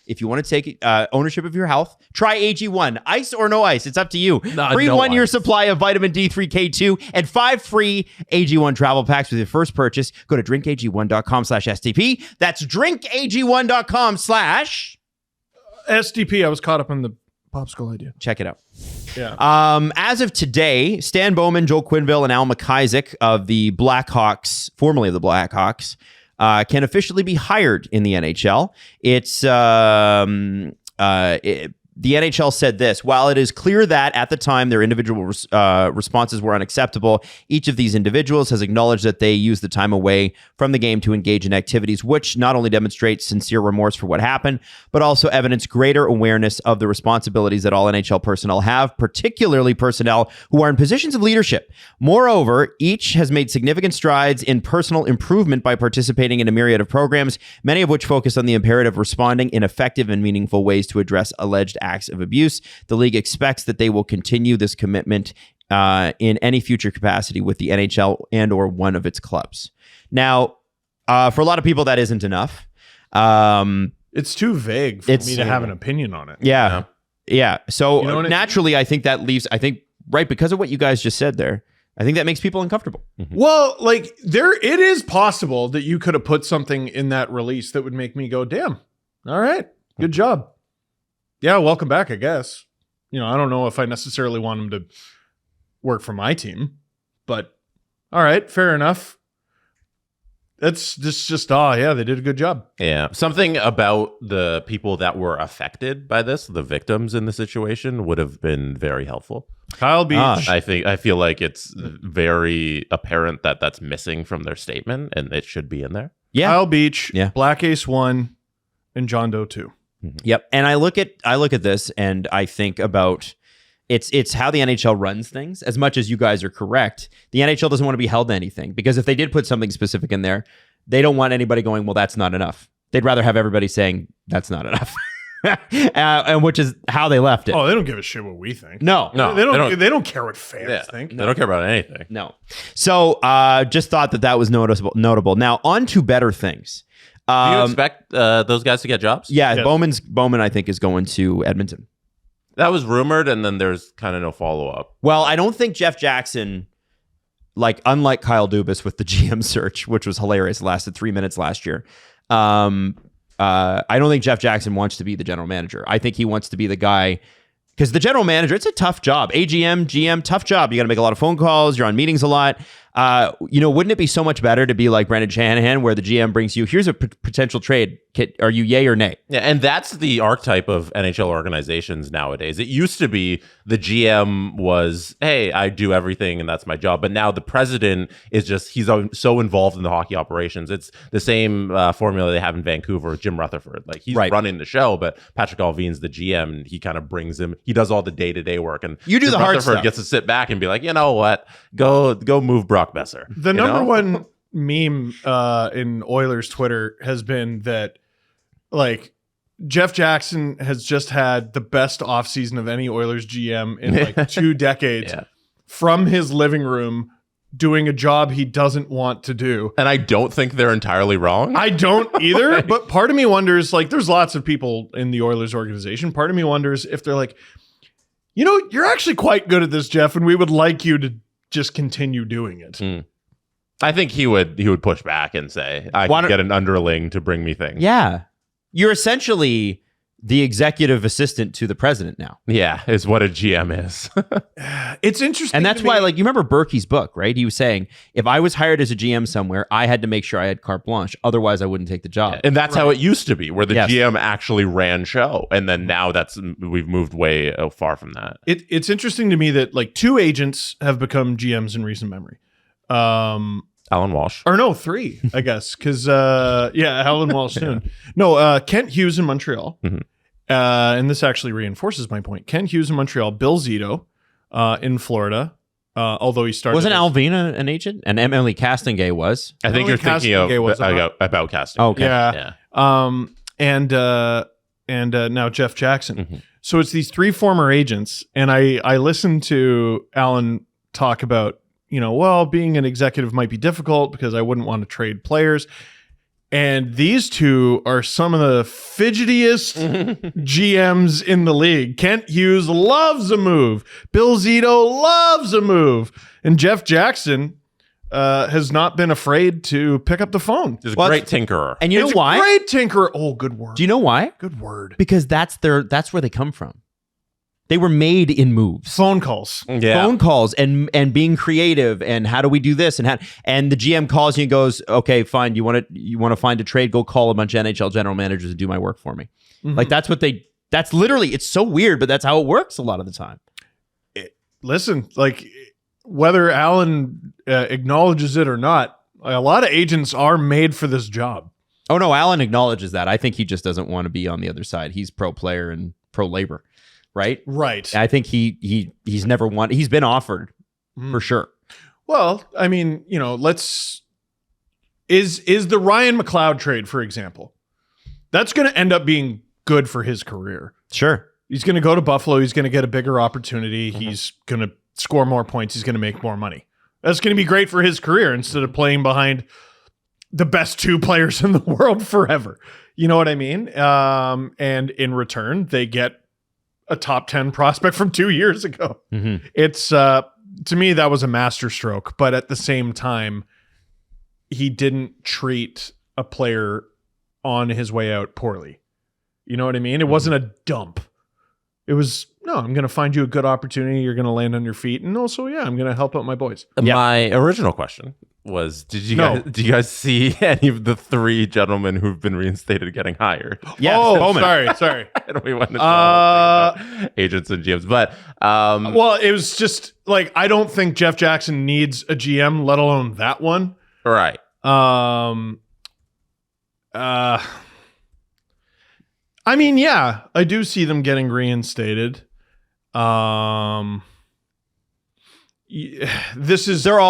[SPEAKER 3] If you want to take ownership of your health, try AG1. Ice or no ice, it's up to you. Free
[SPEAKER 5] no
[SPEAKER 3] 1 year
[SPEAKER 5] ice.
[SPEAKER 3] supply of vitamin D3K2 and 5 free AG1 travel packs with your first purchase. Go to drinkag1.com/STP. That's drinkag1.com/
[SPEAKER 4] SDP. I was caught up in the popsicle idea.
[SPEAKER 3] Check it out.
[SPEAKER 4] Yeah.
[SPEAKER 3] As of today, Stan Bowman, Joel Quenneville, and Al MacIsaac of the Blackhawks, formerly of the Blackhawks, can officially be hired in the NHL. The NHL said this: while it is clear that at the time their individual responses were unacceptable, each of these individuals has acknowledged that they used the time away from the game to engage in activities which not only demonstrate sincere remorse for what happened, but also evidence greater awareness of the responsibilities that all NHL personnel have, particularly personnel who are in positions of leadership. Moreover, each has made significant strides in personal improvement by participating in a myriad of programs, many of which focus on the imperative of responding in effective and meaningful ways to address alleged acts of abuse. The league expects that they will continue this commitment in any future capacity with the NHL and or one of its clubs. Now, for a lot of people, that isn't enough.
[SPEAKER 4] It's too vague for me to have an opinion on it.
[SPEAKER 3] Yeah. So naturally, I think that leaves, right, because of what you guys just said there, I think that makes people uncomfortable.
[SPEAKER 4] Mm-hmm. Well, like it is possible that you could have put something in that release that would make me go, damn, all right, good job. Yeah, welcome back, I guess. I don't know if I necessarily want him to work for my team, but all right, fair enough. That's just they did a good job.
[SPEAKER 5] Yeah. Something about the people that were affected by this, the victims in the situation, would have been very helpful.
[SPEAKER 4] Kyle Beach.
[SPEAKER 5] I feel like it's very apparent that that's missing from their statement, and it should be in there.
[SPEAKER 3] Yeah.
[SPEAKER 4] Kyle Beach, Black Ace 1, and John Doe 2.
[SPEAKER 3] Yep. And I look at this and I think about it's how the NHL runs things. As much as you guys are correct, the NHL doesn't want to be held to anything, because if they did put something specific in there, they don't want anybody going, well, that's not enough. They'd rather have everybody saying that's not enough. And which is how they left it.
[SPEAKER 4] Oh, they don't give a shit what we think.
[SPEAKER 3] No,
[SPEAKER 4] they don't care what fans think.
[SPEAKER 5] They don't care about anything.
[SPEAKER 3] No. So just thought that was notable. Now on to better things.
[SPEAKER 5] Do you expect those guys to get jobs?
[SPEAKER 3] Yeah, yes. Bowman, I think, is going to Edmonton.
[SPEAKER 5] That was rumored, and then there's kind of no follow-up.
[SPEAKER 3] Well, I don't think Jeff Jackson, unlike Kyle Dubas with the GM search, which was hilarious, it lasted 3 minutes last year. I don't think Jeff Jackson wants to be the general manager. I think he wants to be the guy, because the general manager, it's a tough job. AGM, GM, tough job. You got to make a lot of phone calls. You're on meetings a lot. Wouldn't it be so much better to be like Brendan Shanahan, where the GM brings you, here's a potential trade. Are you yay or nay?
[SPEAKER 5] Yeah, and that's the archetype of NHL organizations nowadays. It used to be the GM was, hey, I do everything and that's my job. But now the president is he's so involved in the hockey operations. It's the same formula they have in Vancouver with Jim Rutherford. Like he's running the show, but Patrick Allvin's the GM, and he kind of brings him. He does all the day-to-day work, and
[SPEAKER 3] you do
[SPEAKER 5] Jim
[SPEAKER 3] the hard
[SPEAKER 5] Rutherford
[SPEAKER 3] stuff.
[SPEAKER 5] Gets to sit back and be like, you know what, go move Brock Besser.
[SPEAKER 4] The number one meme in Oilers Twitter has been that, like, Jeff Jackson has just had the best offseason of any Oilers GM in 2 decades from his living room, doing a job he doesn't want to do.
[SPEAKER 5] And I don't think they're entirely wrong.
[SPEAKER 4] I don't either. But part of me wonders, there's lots of people in the Oilers organization. Part of me wonders if they're like, you're actually quite good at this, Jeff, and we would like you to just continue doing it.
[SPEAKER 5] I think he would push back and say, I can get an underling to bring me things.
[SPEAKER 3] Yeah. You're essentially the executive assistant to the president now.
[SPEAKER 5] Yeah, is what a GM is.
[SPEAKER 4] It's interesting.
[SPEAKER 3] And that's why, you remember Berkey's book, right? He was saying, if I was hired as a GM somewhere, I had to make sure I had carte blanche. Otherwise, I wouldn't take the job.
[SPEAKER 5] Yeah, and that's how it used to be, where the GM actually ran show. And then now we've moved way far from that.
[SPEAKER 4] It's interesting to me that 2 agents have become GMs in recent memory.
[SPEAKER 5] Alan Walsh.
[SPEAKER 4] Or no, 3, I guess. Because, Alan Walsh soon. No, Kent Hughes in Montreal.
[SPEAKER 5] Mm-hmm.
[SPEAKER 4] And this actually reinforces my point. Kent Hughes in Montreal. Bill Zito in Florida. Although he started...
[SPEAKER 3] Wasn't Alvina an agent? And Emily Castonguay was.
[SPEAKER 5] I think you're thinking about casting.
[SPEAKER 3] Okay.
[SPEAKER 4] Yeah. And now Jeff Jackson.
[SPEAKER 5] Mm-hmm.
[SPEAKER 4] So it's these 3 former agents. And I listened to Alan talk about, being an executive might be difficult because I wouldn't want to trade players. And these 2 are some of the fidgetiest GMs in the league. Kent Hughes loves a move. Bill Zito loves a move. And Jeff Jackson has not been afraid to pick up the phone.
[SPEAKER 5] He's a great tinkerer.
[SPEAKER 3] And you know why?
[SPEAKER 4] Great tinkerer. Oh, good word.
[SPEAKER 3] Do you know why?
[SPEAKER 4] Good word.
[SPEAKER 3] Because that's where they come from. They were made in moves.
[SPEAKER 4] Phone calls.
[SPEAKER 5] Yeah.
[SPEAKER 3] Phone calls and being creative and how do we do this and the GM calls you and goes, okay, fine. You want to find a trade? Go call a bunch of NHL general managers to do my work for me.
[SPEAKER 4] Mm-hmm.
[SPEAKER 3] Like that's literally, it's so weird, but that's how it works a lot of the time.
[SPEAKER 4] Listen, like whether Alan acknowledges it or not, a lot of agents are made for this job.
[SPEAKER 3] Oh no, Alan acknowledges that. I think he just doesn't want to be on the other side. He's pro player and pro labor, right?
[SPEAKER 4] Right.
[SPEAKER 3] I think he's never won. He's been offered for sure.
[SPEAKER 4] Well, I mean, you know, is the Ryan McLeod trade, for example, that's going to end up being good for his career.
[SPEAKER 3] Sure.
[SPEAKER 4] He's going to go to Buffalo. He's going to get a bigger opportunity. He's going to score more points. He's going to make more money. That's going to be great for his career instead of playing behind the best two players in the world forever. You know what I mean? And in return, they get a top 10 prospect from 2 years ago.
[SPEAKER 3] Mm-hmm.
[SPEAKER 4] It's, to me, that was a masterstroke. But at the same time, he didn't treat a player on his way out poorly. You know what I mean? It wasn't a dump. It was, no, I'm going to find you a good opportunity. You're going to land on your feet. And also, yeah, I'm going to help out my boys.
[SPEAKER 5] My original question was, do you guys see any of the three gentlemen who've been reinstated getting hired?
[SPEAKER 3] Yeah.
[SPEAKER 4] Oh,
[SPEAKER 3] Bowman.
[SPEAKER 4] sorry.
[SPEAKER 5] And we went to talk about agents and GMs, but
[SPEAKER 4] well, it was just like, I don't think Jeff Jackson needs a GM, let alone that one.
[SPEAKER 5] right.
[SPEAKER 4] I mean, yeah, I do see them getting reinstated. They're all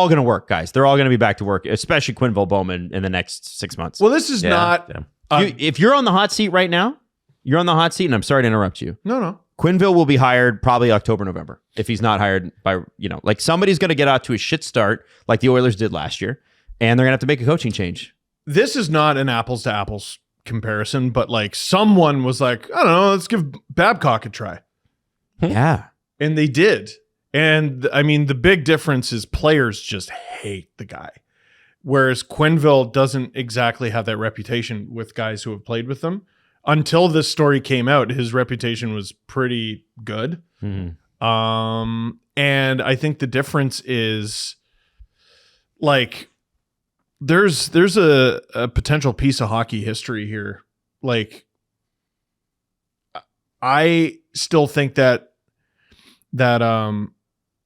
[SPEAKER 3] going to work, guys. They're all going to be back to work, especially Quenneville Bowman in the next 6 months.
[SPEAKER 4] Well, this is not.
[SPEAKER 3] If you're on the hot seat right now, you're on the hot seat, and I'm sorry to interrupt you.
[SPEAKER 4] No.
[SPEAKER 3] Quenneville will be hired probably October, November. If he's not hired by, like somebody's going to get out to a shit start like the Oilers did last year, and they're going to have to make a coaching change.
[SPEAKER 4] This is not an apples to apples comparison, but like someone was like, I don't know, let's give Babcock a try.
[SPEAKER 3] Yeah.
[SPEAKER 4] And they did. And I mean, the big difference is players just hate the guy. Whereas Quenneville doesn't exactly have that reputation with guys who have played with them. Until this story came out, his reputation was pretty good.
[SPEAKER 3] Mm-hmm.
[SPEAKER 4] And I think the difference is like, there's a potential piece of hockey history here. Like, I still think that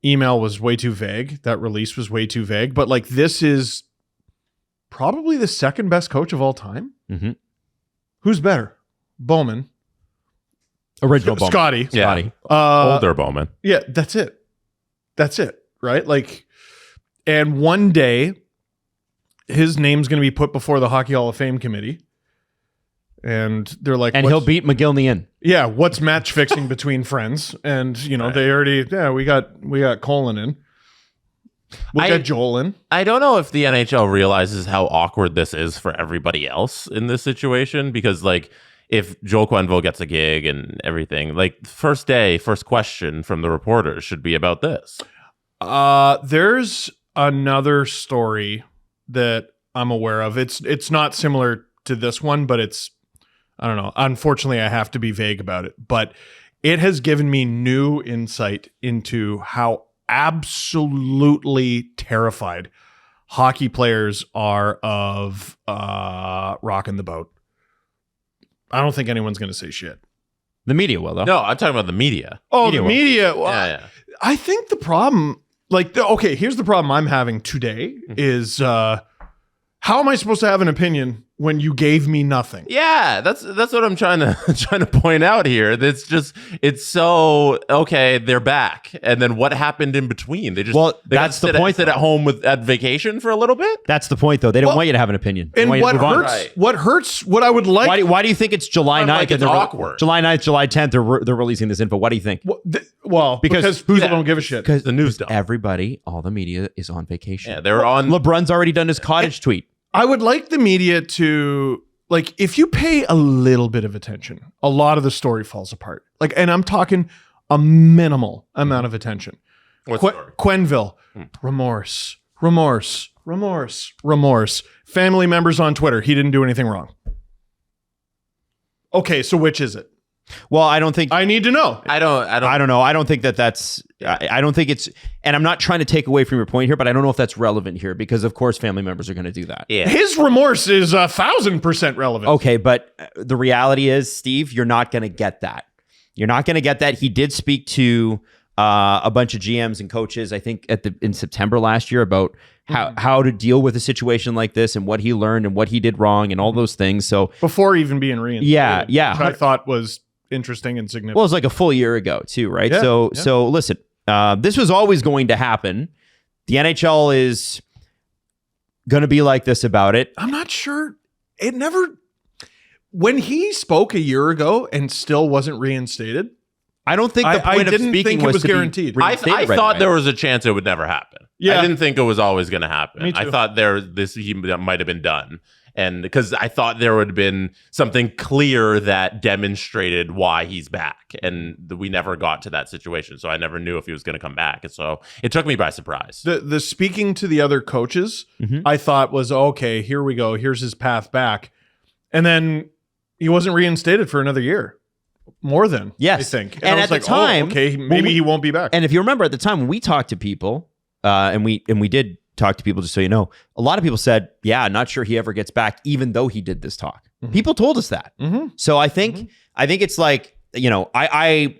[SPEAKER 4] email was way too vague. That release was way too vague. But like, this is probably the second best coach of all time.
[SPEAKER 3] Mm-hmm.
[SPEAKER 4] Who's better? Bowman.
[SPEAKER 3] Original Bowman.
[SPEAKER 4] Scotty.
[SPEAKER 5] Yeah. Older Bowman.
[SPEAKER 4] Yeah, that's it. Right? Like, and one day his name's going to be put before the Hockey Hall of Fame committee. And they're like,
[SPEAKER 3] and he'll beat McGill in the end.
[SPEAKER 4] Yeah, what's match fixing between friends? And they already, we got Colin in. We got Joel in.
[SPEAKER 5] I don't know if the NHL realizes how awkward this is for everybody else in this situation, because like, if Joel Quenneville gets a gig and everything, like first question from the reporters should be about this.
[SPEAKER 4] There's another story that I'm aware of. It's not similar to this one, but it's, I don't know. Unfortunately, I have to be vague about it, but it has given me new insight into how absolutely terrified hockey players are of rocking the boat. I don't think anyone's going to say shit.
[SPEAKER 3] The media will, though.
[SPEAKER 5] No, I'm talking about the media.
[SPEAKER 4] Oh, the media. Well,
[SPEAKER 5] Yeah.
[SPEAKER 4] I think the problem, here's the problem I'm having today is how am I supposed to have an opinion when you gave me nothing?
[SPEAKER 5] Yeah, that's what I'm trying to point out here. It's so okay. They're back, and then what happened in between? They
[SPEAKER 3] that's the point.
[SPEAKER 5] Sit at home at vacation for a little bit.
[SPEAKER 3] That's the point, though. They don't want you to have an opinion.
[SPEAKER 4] And what hurts, what I would like.
[SPEAKER 3] Why do you think it's July 9th?
[SPEAKER 5] Like it's awkward.
[SPEAKER 3] July 9th, July 10th. They're releasing this info. What do you think?
[SPEAKER 4] Because people don't give a shit.
[SPEAKER 3] Because
[SPEAKER 5] the news don't.
[SPEAKER 3] Everybody, all the media is on vacation.
[SPEAKER 5] Yeah, they're on.
[SPEAKER 3] LeBron's already done his cottage tweet.
[SPEAKER 4] I would like the media to, like, if you pay a little bit of attention, a lot of the story falls apart. Like, and I'm talking a minimal amount of attention.
[SPEAKER 5] What story?
[SPEAKER 4] Quenneville, remorse. Family members on Twitter, he didn't do anything wrong. Okay, so which is it?
[SPEAKER 3] Well, I don't think
[SPEAKER 4] I need to know.
[SPEAKER 5] I don't
[SPEAKER 3] know. I don't think that's. I don't think it's. And I'm not trying to take away from your point here, but I don't know if that's relevant here because, of course, family members are going to do that.
[SPEAKER 5] Yeah.
[SPEAKER 4] His remorse is 1,000% relevant.
[SPEAKER 3] Okay, but the reality is, Steve, you're not going to get that. You're not going to get that. He did speak to a bunch of GMs and coaches, I think, in September last year about how to deal with a situation like this and what he learned and what he did wrong and all those things. So
[SPEAKER 4] before even being reinstated,
[SPEAKER 3] yeah,
[SPEAKER 4] which I thought was interesting and significant.
[SPEAKER 3] Well, it was like a full year ago too, right?
[SPEAKER 4] Yeah,
[SPEAKER 3] so listen, this was always going to happen. The NHL is going to be like this about it.
[SPEAKER 4] I'm not sure. It never. When he spoke a year ago and still wasn't reinstated,
[SPEAKER 3] I don't think the point of speaking was guaranteed.
[SPEAKER 5] I thought there was a chance it would never happen.
[SPEAKER 4] Yeah.
[SPEAKER 5] I didn't think it was always going to happen.
[SPEAKER 4] Me too.
[SPEAKER 5] I thought he might have been done. And because I thought there would have been something clear that demonstrated why he's back. And we never got to that situation. So I never knew if he was going to come back. And so it took me by surprise.
[SPEAKER 4] The speaking to the other coaches, I thought was, okay, here we go. Here's his path back. And then he wasn't reinstated for another year. More than, I think.
[SPEAKER 3] And at the time,
[SPEAKER 4] okay, maybe he won't be back.
[SPEAKER 3] And if you remember at the time when we talked to people, and we did talk to people, just so you know, a lot of people said, yeah, not sure he ever gets back, even though he did this talk. People told us that. So I think it's like, I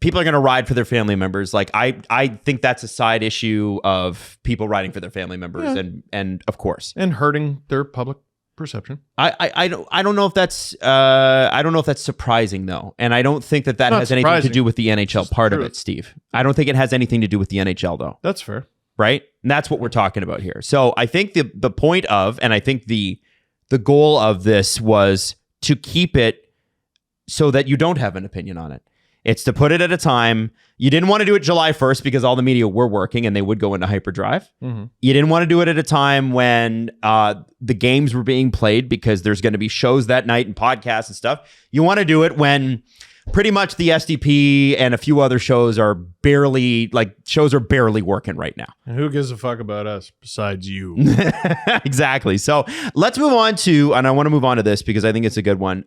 [SPEAKER 3] people are going to ride for their family members. Like I think that's a side issue of people riding for their family members, and of course,
[SPEAKER 4] and hurting their public perception.
[SPEAKER 3] I don't know if that's surprising though, and I don't think that has anything to do with the NHL part of it, Steve. I don't think it has anything to do with the NHL though.
[SPEAKER 4] That's fair,
[SPEAKER 3] right? And that's what we're talking about here. So I think the point of, and I think the goal of this was to keep it so that you don't have an opinion on it. It's to put it at a time. You didn't want to do it July 1st because all the media were working and they would go into hyperdrive. You didn't want to do it at a time when the games were being played because there's going to be shows that night and podcasts and stuff. You want to do it when pretty much the SDP and a few other shows are barely working right now.
[SPEAKER 4] And who gives a fuck about us besides you?
[SPEAKER 3] Exactly. So let's move on to, and I want to move on to this because I think it's a good one.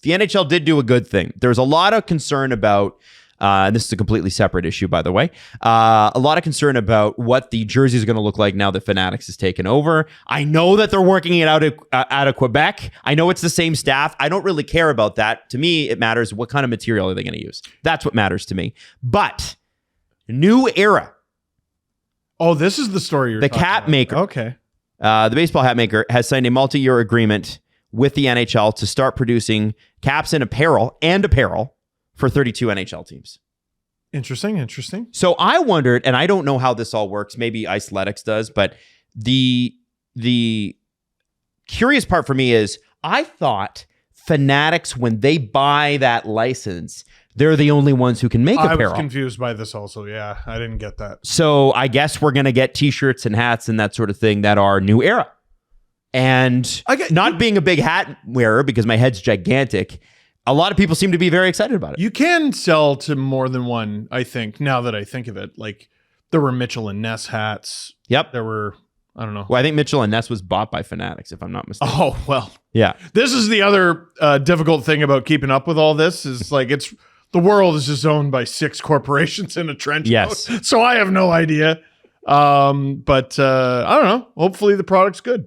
[SPEAKER 3] The NHL did do a good thing. There's a lot of concern about, and this is a completely separate issue, by the way, a lot of concern about what the jersey is going to look like now that Fanatics has taken over. I know that they're working it out of Quebec. I know it's the same staff. I don't really care about that. To me, it matters what kind of material are they going to use. That's what matters to me. But new Era.
[SPEAKER 4] Oh, this is the story you're
[SPEAKER 3] the
[SPEAKER 4] talking
[SPEAKER 3] cap
[SPEAKER 4] about.
[SPEAKER 3] maker.
[SPEAKER 4] Okay.
[SPEAKER 3] The baseball hat maker has signed a multi-year agreement with the NHL to start producing caps and apparel for 32 NHL teams.
[SPEAKER 4] Interesting.
[SPEAKER 3] So I wondered, and I don't know how this all works. Maybe Iceletics does, but the curious part for me is I thought Fanatics, when they buy that license, they're the only ones who can make apparel.
[SPEAKER 4] I was confused by this also. Yeah, I didn't get that.
[SPEAKER 3] So I guess we're going to get t-shirts and hats and that sort of thing that are New Era. And not being a big hat wearer because my head's gigantic, a lot of people seem to be very excited about it.
[SPEAKER 4] You can sell to more than one, I think, now that I think of it. Like, there were Mitchell and Ness hats.
[SPEAKER 3] Yep.
[SPEAKER 4] There were, I don't know.
[SPEAKER 3] Well, I think Mitchell and Ness was bought by Fanatics, if I'm not mistaken.
[SPEAKER 4] Oh, well.
[SPEAKER 3] Yeah.
[SPEAKER 4] This is the other difficult thing about keeping up with all this is like the world is just owned by 6 corporations in a trench coat. So I have no idea. But I don't know. Hopefully the product's good.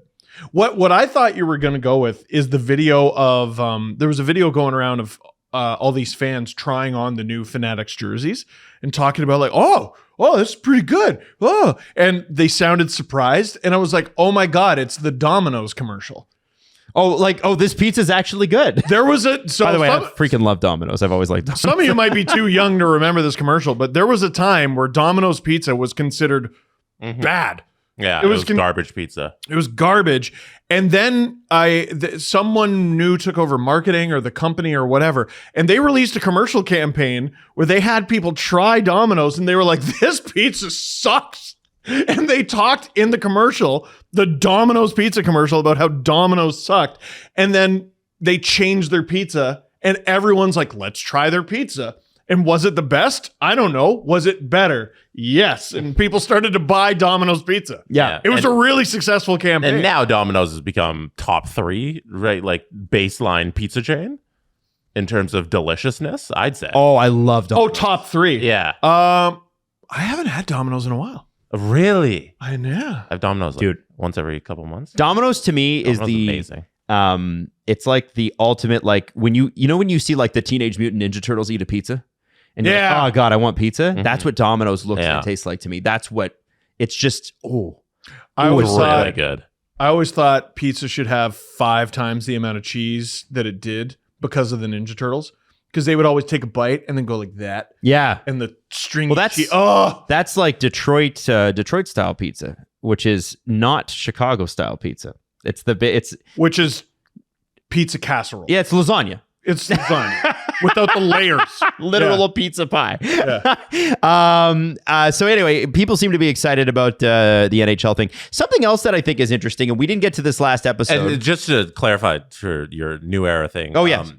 [SPEAKER 4] What I thought you were going to go with is the video of there was a video going around of all these fans trying on the new Fanatics jerseys and talking about like, oh, this is pretty good. Oh, and they sounded surprised. And I was like, oh my God, it's the Domino's commercial.
[SPEAKER 3] This pizza's actually good.
[SPEAKER 4] There was
[SPEAKER 3] by the way, I freaking love Domino's. I've always liked Domino's.
[SPEAKER 4] Some of you might be too young to remember this commercial, but there was a time where Domino's pizza was considered bad.
[SPEAKER 5] Yeah, it was garbage pizza.
[SPEAKER 4] It was garbage. And then someone new took over marketing or the company or whatever, and they released a commercial campaign where they had people try Domino's, and they were like, this pizza sucks. And they talked in the commercial, the Domino's pizza commercial, about how Domino's sucked. And then they changed their pizza, and everyone's like, let's try their pizza. And was it the best? I don't know. Was it better? Yes. And people started to buy Domino's pizza.
[SPEAKER 3] Yeah.
[SPEAKER 4] It was a really successful campaign.
[SPEAKER 5] And now Domino's has become top 3, right? Like baseline pizza chain. in terms of deliciousness, I'd say.
[SPEAKER 3] Oh, I love Domino's.
[SPEAKER 4] Oh, top 3.
[SPEAKER 5] Yeah.
[SPEAKER 4] I haven't had Domino's in a while.
[SPEAKER 5] Really?
[SPEAKER 4] I know.
[SPEAKER 5] I have Domino's,
[SPEAKER 3] Dude.
[SPEAKER 5] once every couple months.
[SPEAKER 3] Domino's to me is
[SPEAKER 5] amazing.
[SPEAKER 3] It's like the ultimate, like when when you see like the Teenage Mutant Ninja Turtles eat a pizza, and you're like, oh God, I want pizza.
[SPEAKER 5] Mm-hmm.
[SPEAKER 3] That's what Domino's looks and tastes like to me. That's what it's just.
[SPEAKER 4] I always thought
[SPEAKER 5] really good.
[SPEAKER 4] I always thought pizza should have 5 times the amount of cheese that it did because of the Ninja Turtles. Because they would always take a bite and then go like that.
[SPEAKER 3] Yeah.
[SPEAKER 4] And the stringy
[SPEAKER 3] Well, that's
[SPEAKER 4] cheese. Oh,
[SPEAKER 3] that's like Detroit style pizza, which is not Chicago style pizza.
[SPEAKER 4] which is pizza casserole.
[SPEAKER 3] Yeah, it's lasagna.
[SPEAKER 4] It's lasagna without the layers.
[SPEAKER 3] Literal pizza pie.
[SPEAKER 4] Yeah.
[SPEAKER 3] So anyway, people seem to be excited about the NHL thing. Something else that I think is interesting, and we didn't get to this last episode.
[SPEAKER 5] And just to clarify for your new era thing.
[SPEAKER 3] Oh, yes.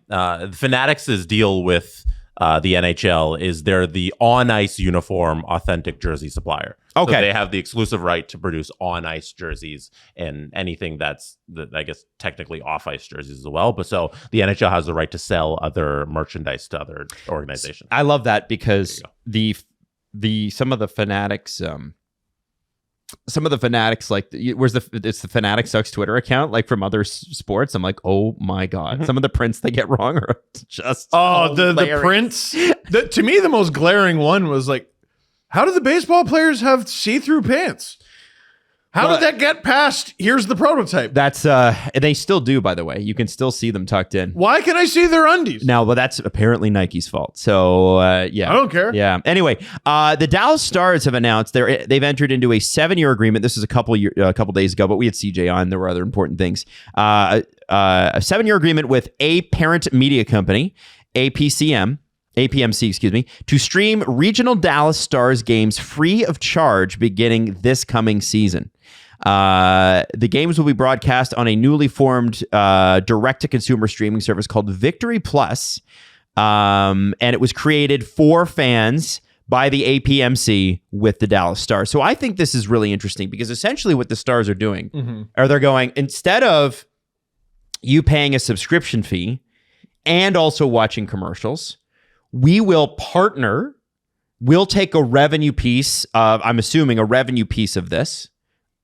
[SPEAKER 5] Fanatics' deal with the NHL is they're the on-ice uniform authentic jersey supplier.
[SPEAKER 3] Okay.
[SPEAKER 5] So they have the exclusive right to produce on-ice jerseys and anything that's, I guess, technically off-ice jerseys as well. But so the NHL has the right to sell other merchandise to other organizations.
[SPEAKER 3] I love that because some of the Fanatics like it's the Fanatics Sucks Twitter account like from other sports. I'm like, oh my God, some of the prints they get wrong are just
[SPEAKER 4] the prints. To me, the most glaring one was like, how do the baseball players have see-through pants? How did that get past? Here's the prototype.
[SPEAKER 3] That's they still do, by the way. You can still see them tucked in.
[SPEAKER 4] Why can I see their undies?
[SPEAKER 3] Now, but that's apparently Nike's fault. So yeah,
[SPEAKER 4] I don't care.
[SPEAKER 3] Yeah. Anyway, the Dallas Stars have announced they've entered into a 7-year agreement. This is a couple days ago, but we had CJ on. There were other important things. A 7-year agreement with a parent media company, APMC, to stream regional Dallas Stars games free of charge beginning this coming season. The games will be broadcast on a newly formed direct-to-consumer streaming service called VictoryPlus, and it was created for fans by the APMC with the Dallas Stars. So I think this is really interesting because essentially what the Stars are doing are they're going, instead of you paying a subscription fee and also watching commercials, we will partner. We'll take a revenue piece of, I'm assuming, a revenue piece of this,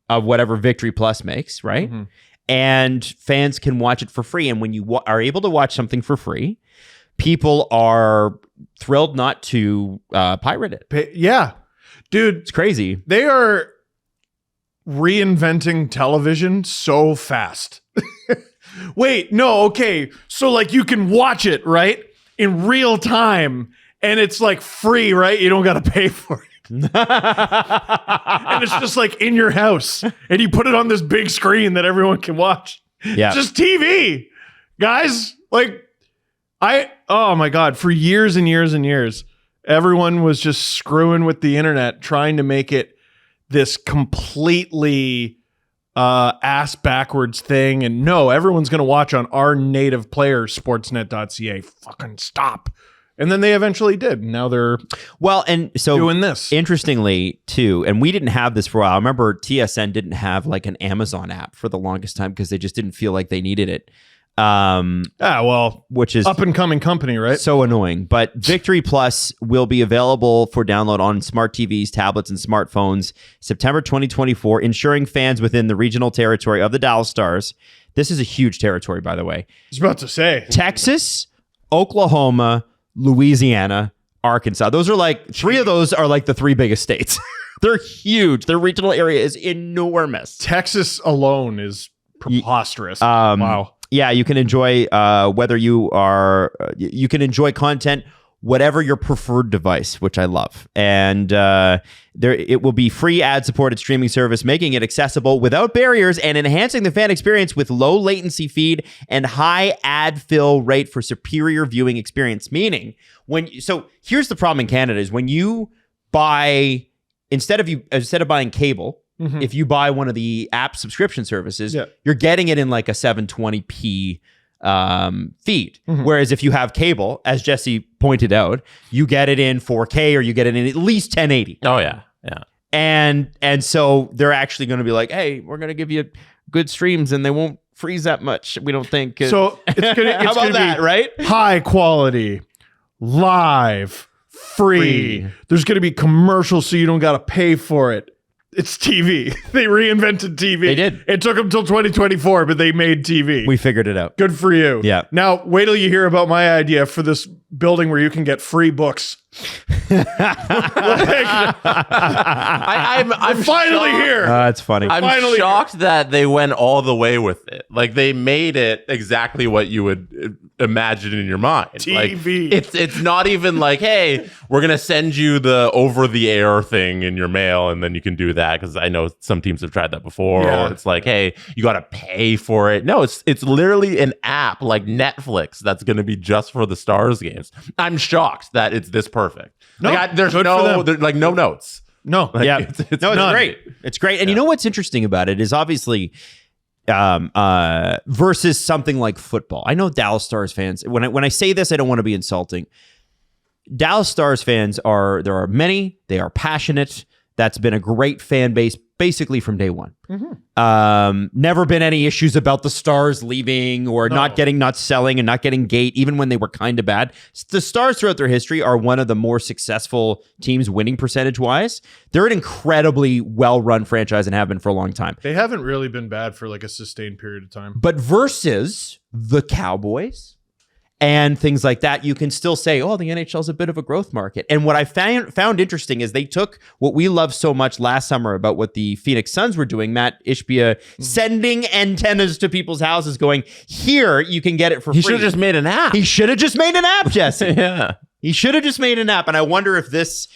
[SPEAKER 3] of whatever VictoryPlus makes, right? Mm-hmm. And fans can watch it for free. And when you are able to watch something for free, people are thrilled not to pirate it.
[SPEAKER 4] Yeah. Dude.
[SPEAKER 3] It's crazy.
[SPEAKER 4] They are reinventing television so fast. Wait, no, okay. So like you can watch it, right? In real time. And it's like free, right? You don't got to pay for it. And it's just like in your house. And you put it on this big screen that everyone can watch.
[SPEAKER 3] Yeah.
[SPEAKER 4] Just TV. Guys, like oh my God, for years and years and years, everyone was just screwing with the internet, trying to make it this completely ass backwards thing. And no, everyone's going to watch on our native player, sportsnet.ca. Fucking stop. And then they eventually did. Now they're
[SPEAKER 3] and so
[SPEAKER 4] doing this.
[SPEAKER 3] Interestingly, too, and we didn't have this for a while. I remember TSN didn't have like an Amazon app for the longest time because they just didn't feel like they needed it. Which is
[SPEAKER 4] up and coming company, right?
[SPEAKER 3] So annoying. But VictoryPlus will be available for download on smart TVs, tablets, and smartphones September 2024, ensuring fans within the regional territory of the Dallas Stars. This is a huge territory, by the way.
[SPEAKER 4] I was about to say
[SPEAKER 3] Texas, Oklahoma, Louisiana, Arkansas. Those are like three of those are like the 3 biggest states. They're huge. Their regional area is enormous.
[SPEAKER 4] Texas alone is preposterous. Wow.
[SPEAKER 3] Yeah, you can enjoy you can enjoy content whatever your preferred device, which I love. And it will be free ad-supported streaming service, making it accessible without barriers and enhancing the fan experience with low latency feed and high ad fill rate for superior viewing experience. Meaning, so here's the problem in Canada is when you buy, instead of buying cable, if you buy one of the app subscription services, you're getting it in like a 720p feed. Whereas if you have cable, as Jesse pointed out, you get it in 4K or you get it in at least 1080.
[SPEAKER 5] Oh yeah. Yeah.
[SPEAKER 3] And so they're actually going to be like, hey, we're going to give you good streams and they won't freeze that much. We don't think.
[SPEAKER 4] So
[SPEAKER 3] how about that, right?
[SPEAKER 4] High quality, live, free. There's going to be commercials so you don't got to pay for it. It's TV. They reinvented TV.
[SPEAKER 3] They did.
[SPEAKER 4] It took them till 2024, but they made TV.
[SPEAKER 3] We figured it out.
[SPEAKER 4] Good for you.
[SPEAKER 3] Yeah.
[SPEAKER 4] Now, wait till you hear about my idea for this building where you can get free books. I'm finally here.
[SPEAKER 3] It's funny.
[SPEAKER 5] I'm shocked that they went all the way with it. Like they made it exactly what you would imagine in your mind.
[SPEAKER 4] TV.
[SPEAKER 5] Like, it's not even like, hey, we're gonna send you the over-the-air thing in your mail, and then you can do that, because I know some teams have tried that before.
[SPEAKER 4] Yeah.
[SPEAKER 5] Or it's like, hey, you got to pay for it. No, it's literally an app like Netflix that's gonna be just for the Stars games. I'm shocked that it's this perfect.
[SPEAKER 4] No,
[SPEAKER 5] like there's
[SPEAKER 4] good for them.
[SPEAKER 5] like no notes.
[SPEAKER 4] No.
[SPEAKER 5] Like,
[SPEAKER 3] Yeah.
[SPEAKER 5] it's
[SPEAKER 3] No, it's
[SPEAKER 5] none.
[SPEAKER 3] great. It's great. And you know what's interesting about it is obviously versus something like football. I know Dallas Stars fans, when I say this, I don't want to be insulting. Dallas Stars fans there are many, they are passionate. That's been a great fan base basically from day one. Never been any issues about the Stars leaving or not selling and not getting gate, even when they were kind of bad. The Stars throughout their history are one of the more successful teams winning percentage wise. They're an incredibly well-run franchise and have been for a long time.
[SPEAKER 4] They haven't really been bad for like a sustained period of time.
[SPEAKER 3] But versus the Cowboys and things like that, you can still say, oh, the NHL is a bit of a growth market. And what I found interesting is they took what we loved so much last summer about what the Phoenix Suns were doing, Matt Ishbia sending antennas to people's houses going, here, you can get it for free.
[SPEAKER 5] He should have just made an app.
[SPEAKER 3] He should have just made an app, Jesse.
[SPEAKER 5] Yeah.
[SPEAKER 3] He should have just made an app. And I wonder if this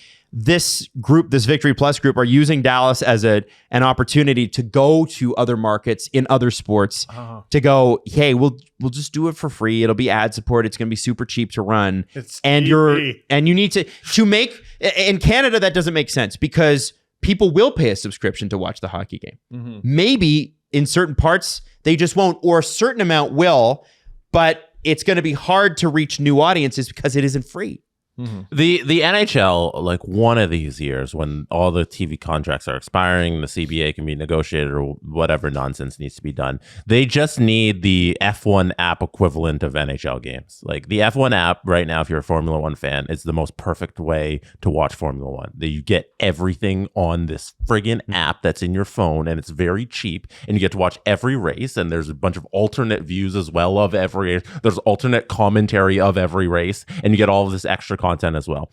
[SPEAKER 3] group, this VictoryPlus group, are using Dallas as an opportunity to go to other markets in other sports to go, hey, we'll just do it for free. It'll be ad support. It's going to be super cheap to run.
[SPEAKER 4] It's
[SPEAKER 3] and
[SPEAKER 4] TV.
[SPEAKER 3] you need to make, in Canada, that doesn't make sense because people will pay a subscription to watch the hockey game. Maybe in certain parts they just won't, or a certain amount will, but it's going to be hard to reach new audiences because it isn't free.
[SPEAKER 5] The NHL, like one of these years when all the TV contracts are expiring, the CBA can be negotiated or whatever nonsense needs to be done. They just need the F1 app equivalent of NHL games. Like the F1 app right now, if you're a Formula One fan, it's the most perfect way to watch Formula One. That you get everything on this friggin' app that's in your phone, and it's very cheap, and you get to watch every race, and there's a bunch of alternate views as well of every, there's alternate commentary of every race, and you get all of this extra content as well.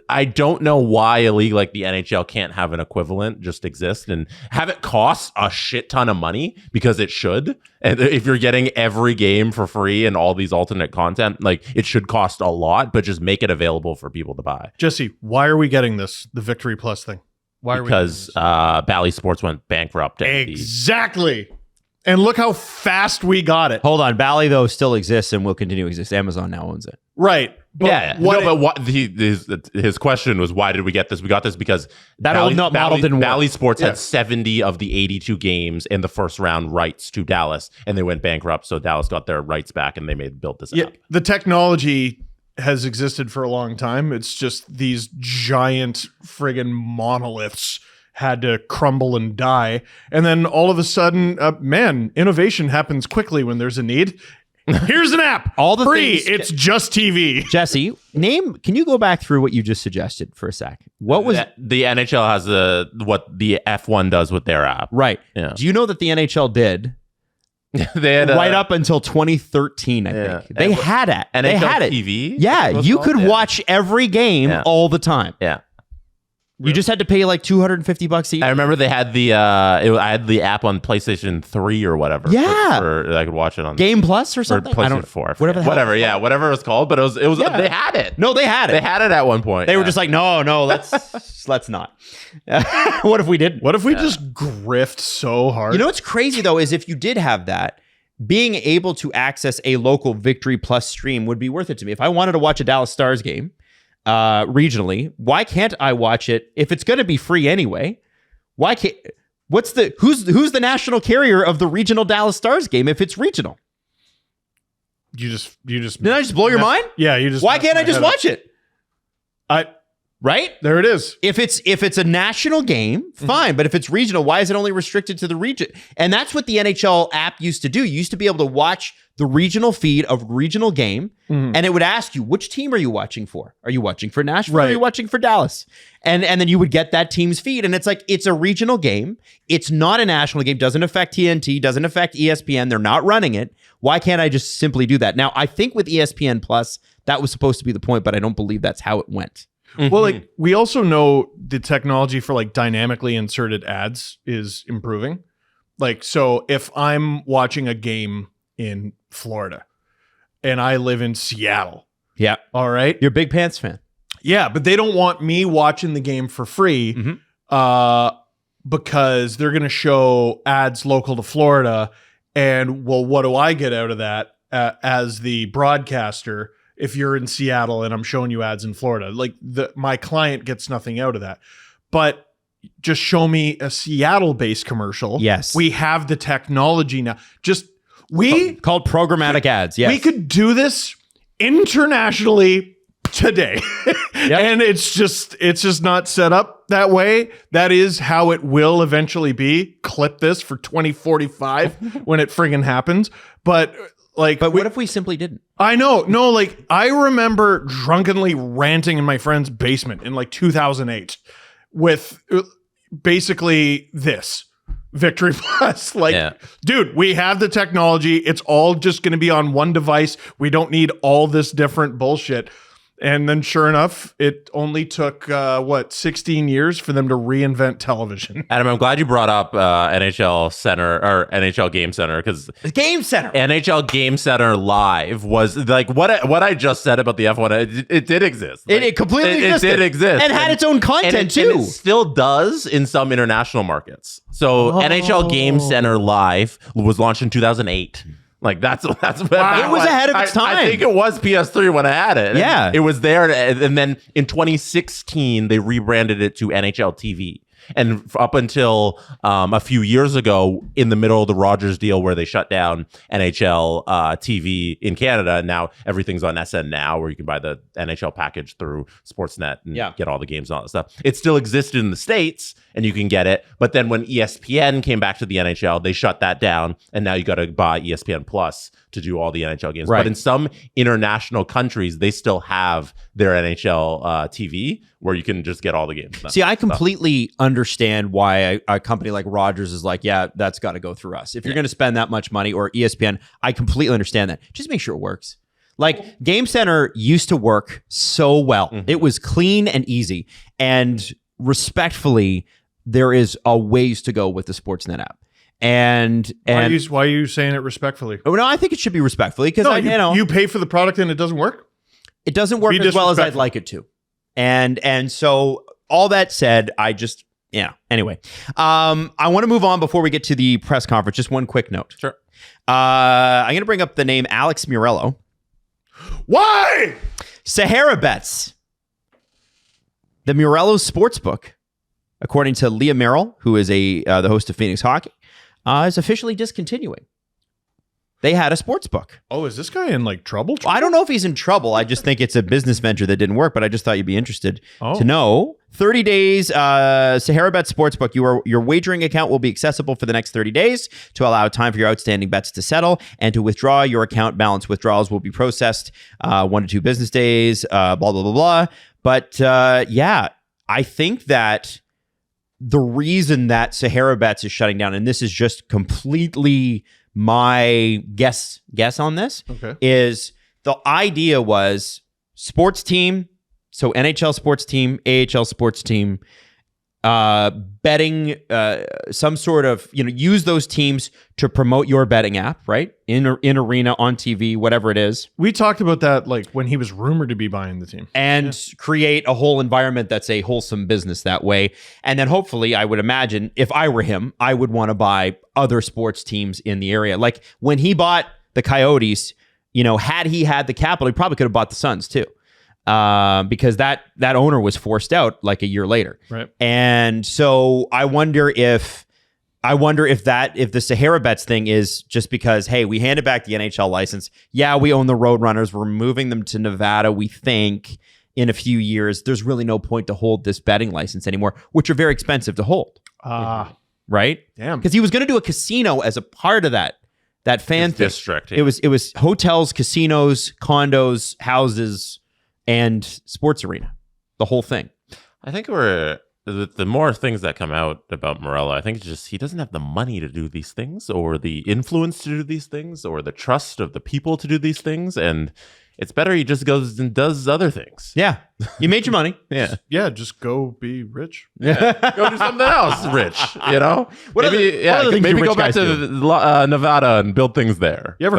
[SPEAKER 5] I don't know why a league like the NHL can't have an equivalent just exist and have it cost a shit ton of money, because it should. And if you're getting every game for free and all these alternate content, like it should cost a lot, but just make it available for people to buy.
[SPEAKER 4] Jesse, why are we getting this? The VictoryPlus thing? Why are
[SPEAKER 5] because
[SPEAKER 4] we getting this?
[SPEAKER 5] Bally Sports went bankrupt.
[SPEAKER 4] Exactly. And look how fast we got it.
[SPEAKER 3] Hold on. Bally, though, still exists and will continue to exist. Amazon now owns it.
[SPEAKER 4] Right. But
[SPEAKER 5] his question was, why did we get this? We got this because
[SPEAKER 3] that old model didn't work.
[SPEAKER 5] Bally Sports had 70 of the 82 games in the first round rights to Dallas, and they went bankrupt. So Dallas got their rights back, and they built this app.
[SPEAKER 4] The technology has existed for a long time. It's just these giant friggin' monoliths had to crumble and die. And then all of a sudden, innovation happens quickly when there's a need. Here's an app.
[SPEAKER 3] All the
[SPEAKER 4] free.
[SPEAKER 3] things,
[SPEAKER 4] it's just TV.
[SPEAKER 3] Jesse, can you go back through what you just suggested for a sec? What was
[SPEAKER 5] the NHL has what the F1 does with their app?
[SPEAKER 3] Right.
[SPEAKER 5] Yeah.
[SPEAKER 3] Do you know that the NHL did?
[SPEAKER 5] They had
[SPEAKER 3] right up until 2013, I think. They had it.
[SPEAKER 5] NHL
[SPEAKER 3] they had it.
[SPEAKER 5] TV?
[SPEAKER 3] Yeah, you could watch every game all the time.
[SPEAKER 5] Yeah.
[SPEAKER 3] You just had to pay like $250 each.
[SPEAKER 5] I remember they had I had the app on PlayStation 3 or whatever.
[SPEAKER 3] Yeah,
[SPEAKER 5] I could watch it on
[SPEAKER 3] Game Plus or something.
[SPEAKER 5] Or PlayStation 4.
[SPEAKER 3] Whatever
[SPEAKER 5] it was called. But it was. They had it.
[SPEAKER 3] No, they had it.
[SPEAKER 5] They had it at one point.
[SPEAKER 3] They were just like, no, let's not. What if we didn't?
[SPEAKER 4] What if we just grift so hard?
[SPEAKER 3] You know what's crazy though is if you did have that, being able to access a local VictoryPlus stream would be worth it to me. If I wanted to watch a Dallas Stars game regionally, why can't I watch it if it's going to be free anyway? Why can't? Who's the national carrier of the regional Dallas Stars game if it's regional?
[SPEAKER 4] You just
[SPEAKER 3] did I just blow your mind?
[SPEAKER 4] Yeah, you just.
[SPEAKER 3] Why can't I just watch it? Right?
[SPEAKER 4] There it is.
[SPEAKER 3] If it's a national game, fine. But if it's regional, why is it only restricted to the region? And that's what the NHL app used to do. You used to be able to watch the regional feed of regional game, and it would ask you, which team are you watching for? Are you watching for Nashville? Or are you watching for Dallas? And then you would get that team's feed. And it's like, it's a regional game. It's not a national game. Doesn't affect TNT. Doesn't affect ESPN. They're not running it. Why can't I just simply do that? Now, I think with ESPN Plus, that was supposed to be the point, but I don't believe that's how it went.
[SPEAKER 4] Well, like we also know the technology for like dynamically inserted ads is improving. Like, so if I'm watching a game in Florida and I live in Seattle.
[SPEAKER 3] Yeah.
[SPEAKER 4] All right.
[SPEAKER 3] You're a big Pants fan.
[SPEAKER 4] Yeah, but they don't want me watching the game for free because they're going to show ads local to Florida. And well, what do I get out of that as the broadcaster? If you're in Seattle and I'm showing you ads in Florida, like my client gets nothing out of that. But just show me a Seattle-based commercial.
[SPEAKER 3] Yes.
[SPEAKER 4] We have the technology now.
[SPEAKER 3] Called programmatic ads. Yes.
[SPEAKER 4] We could do this internationally today. And it's just not set up that way. That is how it will eventually be. Clip this for 2045 when it friggin' happens. But what
[SPEAKER 3] if we simply didn't?
[SPEAKER 4] I know. No, like I remember drunkenly ranting in my friend's basement in like 2008 with basically this VictoryPlus. Like, dude, we have the technology. It's all just going to be on one device. We don't need all this different bullshit. And then sure enough, it only took, 16 years for them to reinvent television.
[SPEAKER 5] Adam, I'm glad you brought up NHL Center or NHL Game Center because
[SPEAKER 3] Game Center,
[SPEAKER 5] NHL Game Center Live was like what I just said about the F1. It did exist.
[SPEAKER 3] Like, it completely existed.
[SPEAKER 5] It did exist
[SPEAKER 3] and had its own content too.
[SPEAKER 5] And it still does in some international markets. So NHL Game Center Live was launched in 2008. Like that's wow.
[SPEAKER 3] It was ahead of its time.
[SPEAKER 5] I think it was PS3 when I had it.
[SPEAKER 3] Yeah,
[SPEAKER 5] it was there, and then in 2016 they rebranded it to NHL TV. And up until a few years ago, in the middle of the Rogers deal where they shut down NHL TV in Canada, now everything's on SN Now, where you can buy the NHL package through Sportsnet and get all the games and all that stuff. It still existed in the States, and you can get it. But then when ESPN came back to the NHL, they shut that down, and now you got to buy ESPN Plus to do all the NHL games. Right. But in some international countries, they still have their NHL TV where you can just get all the games.
[SPEAKER 3] See, I completely understand why a company like Rogers is like, yeah, that's got to go through us. If you're going to spend that much money, or ESPN, I completely understand that. Just make sure it works. Like Game Center used to work so well. It was clean and easy. And respectfully, there is a ways to go with the Sportsnet app. And
[SPEAKER 4] why are you saying it respectfully?
[SPEAKER 3] Oh, no, I think it should be respectfully because
[SPEAKER 4] you pay for the product and it doesn't work.
[SPEAKER 3] It doesn't work as well as I'd like it to. And so all that said, anyway, I want to move on before we get to the press conference. Just one quick note.
[SPEAKER 5] Sure.
[SPEAKER 3] I'm going to bring up the name Alex Merulo.
[SPEAKER 4] Why?
[SPEAKER 3] Sahara Bets. The Merulo Sportsbook, according to Leah Merrill, who is the host of Phoenix Hockey, is officially discontinuing. They had a sports book.
[SPEAKER 4] Oh, is this guy in like trouble?
[SPEAKER 3] I don't know if he's in trouble. I just think it's a business venture that didn't work, but I just thought you'd be interested to know. 30 days, Sahara Bet Sportsbook. Your wagering account will be accessible for the next 30 days to allow time for your outstanding bets to settle and to withdraw your account balance. Withdrawals will be processed 1 to 2 business days, blah, blah, blah, blah. But I think that the reason that Sahara Bets is shutting down, and this is just completely my guess on this, is the idea was sports team, so NHL sports team, AHL sports team, betting, some sort of, use those teams to promote your betting app, right? In arena, on TV, whatever it is.
[SPEAKER 4] We talked about that like when he was rumored to be buying the team.
[SPEAKER 3] And create a whole environment that's a wholesome business that way. And then hopefully, I would imagine, if I were him, I would want to buy other sports teams in the area. Like when he bought the Coyotes, had he had the capital, he probably could have bought the Suns too. Because that owner was forced out like a year later.
[SPEAKER 4] Right.
[SPEAKER 3] And so I wonder if the Sahara Bets thing is just because, hey, we handed back the NHL license. Yeah, we own the Roadrunners. We're moving them to Nevada, we think. in a few years, there's really no point to hold this betting license anymore, which are very expensive to hold. Right?
[SPEAKER 4] Damn.
[SPEAKER 3] Because he was going to do a casino as a part of that fan thing.
[SPEAKER 5] District. Yeah.
[SPEAKER 3] It was hotels, casinos, condos, houses, and sports arena. The whole thing.
[SPEAKER 5] I think the more things that come out about Merulo, I think it's just he doesn't have the money to do these things, or the influence to do these things, or the trust of the people to do these things, and it's better he just goes and does other things.
[SPEAKER 3] Yeah. You made your money.
[SPEAKER 5] Yeah.
[SPEAKER 4] Yeah, just go be rich.
[SPEAKER 5] Go do something else rich, you know?
[SPEAKER 3] What are the things
[SPEAKER 5] maybe
[SPEAKER 3] you
[SPEAKER 5] go
[SPEAKER 3] rich
[SPEAKER 5] back
[SPEAKER 3] guys
[SPEAKER 5] to Nevada and build things there.
[SPEAKER 4] You ever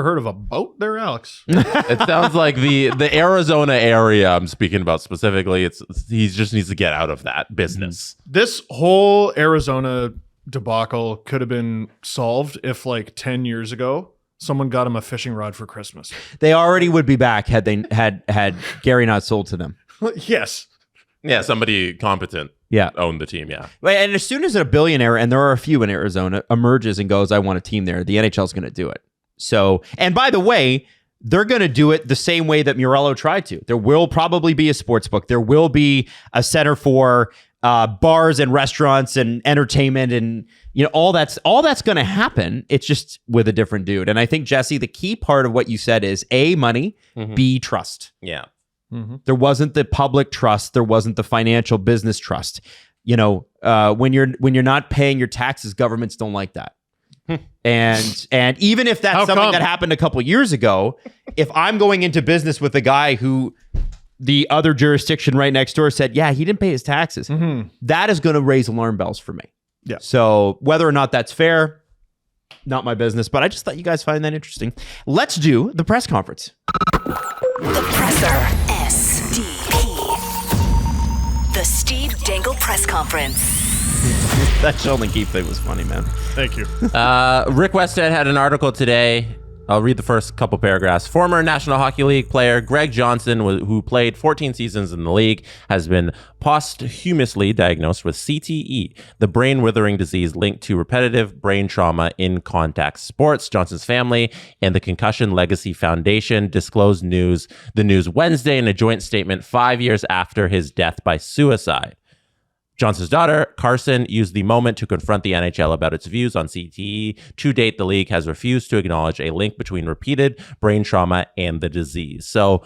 [SPEAKER 4] heard of a boat there, Alex?
[SPEAKER 5] It sounds like the Arizona area I'm speaking about specifically. He just needs to get out of that business.
[SPEAKER 4] This whole Arizona debacle could have been solved if, like, 10 years ago, someone got him a fishing rod for Christmas.
[SPEAKER 3] They already would be back had they had Gary not sold to them.
[SPEAKER 4] Yes.
[SPEAKER 5] Yeah, somebody competent owned the team, yeah.
[SPEAKER 3] And as soon as a billionaire, and there are a few in Arizona, emerges and goes, I want a team there, the NHL is going to do it. So, and by the way, they're going to do it the same way that Merulo tried to. There will probably be a sports book. There will be a center for bars and restaurants and entertainment, and all that's going to happen. It's just with a different dude. And I think, Jesse, the key part of what you said is A, money, B, trust.
[SPEAKER 5] Yeah.
[SPEAKER 3] There wasn't the public trust. There wasn't the financial business trust. When you're not paying your taxes, governments don't like that. And even if that's something that happened a couple years ago, if I'm going into business with a guy who the other jurisdiction right next door said, yeah, he didn't pay his taxes, that is going to raise alarm bells for me.
[SPEAKER 4] Yeah.
[SPEAKER 3] So whether or not that's fair, not my business, but I just thought you guys find that interesting. Let's do the press conference.
[SPEAKER 1] The Presser. SDP. The Steve Dangle Press Conference.
[SPEAKER 3] That Sheldon Keefe thing was funny, man.
[SPEAKER 4] Thank you.
[SPEAKER 5] Rick Westhead had an article today. I'll read the first couple paragraphs. Former National Hockey League player Greg Johnson, who played 14 seasons in the league, has been posthumously diagnosed with CTE, the brain-withering disease linked to repetitive brain trauma in contact sports. Johnson's family and the Concussion Legacy Foundation disclosed the news Wednesday in a joint statement 5 years after his death by suicide. Johnson's daughter, Carson, used the moment to confront the NHL about its views on CTE. To date, the league has refused to acknowledge a link between repeated brain trauma and the disease. So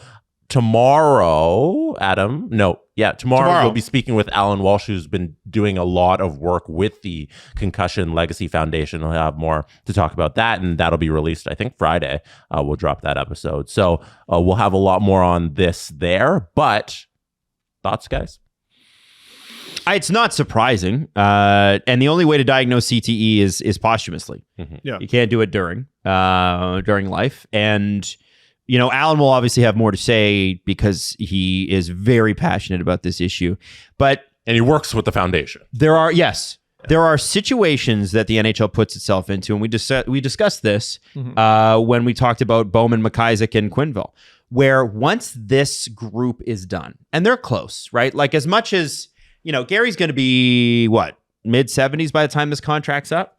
[SPEAKER 5] tomorrow, tomorrow we'll be speaking with Alan Walsh, who's been doing a lot of work with the Concussion Legacy Foundation. We'll have more to talk about that, and that'll be released, I think, Friday. We'll drop that episode. So we'll have a lot more on this there. But thoughts, guys?
[SPEAKER 3] It's not surprising. And the only way to diagnose CTE is posthumously.
[SPEAKER 4] Yeah.
[SPEAKER 3] You can't do it during life. And, Alan will obviously have more to say because he is very passionate about this issue. And
[SPEAKER 5] he works with the foundation.
[SPEAKER 3] There are situations that the NHL puts itself into, and we discussed this when we talked about Bowman, MacIsaac, and Quenneville, where once this group is done, and they're close, right? Like, as much as Gary's going to be, mid-70s by the time this contract's up?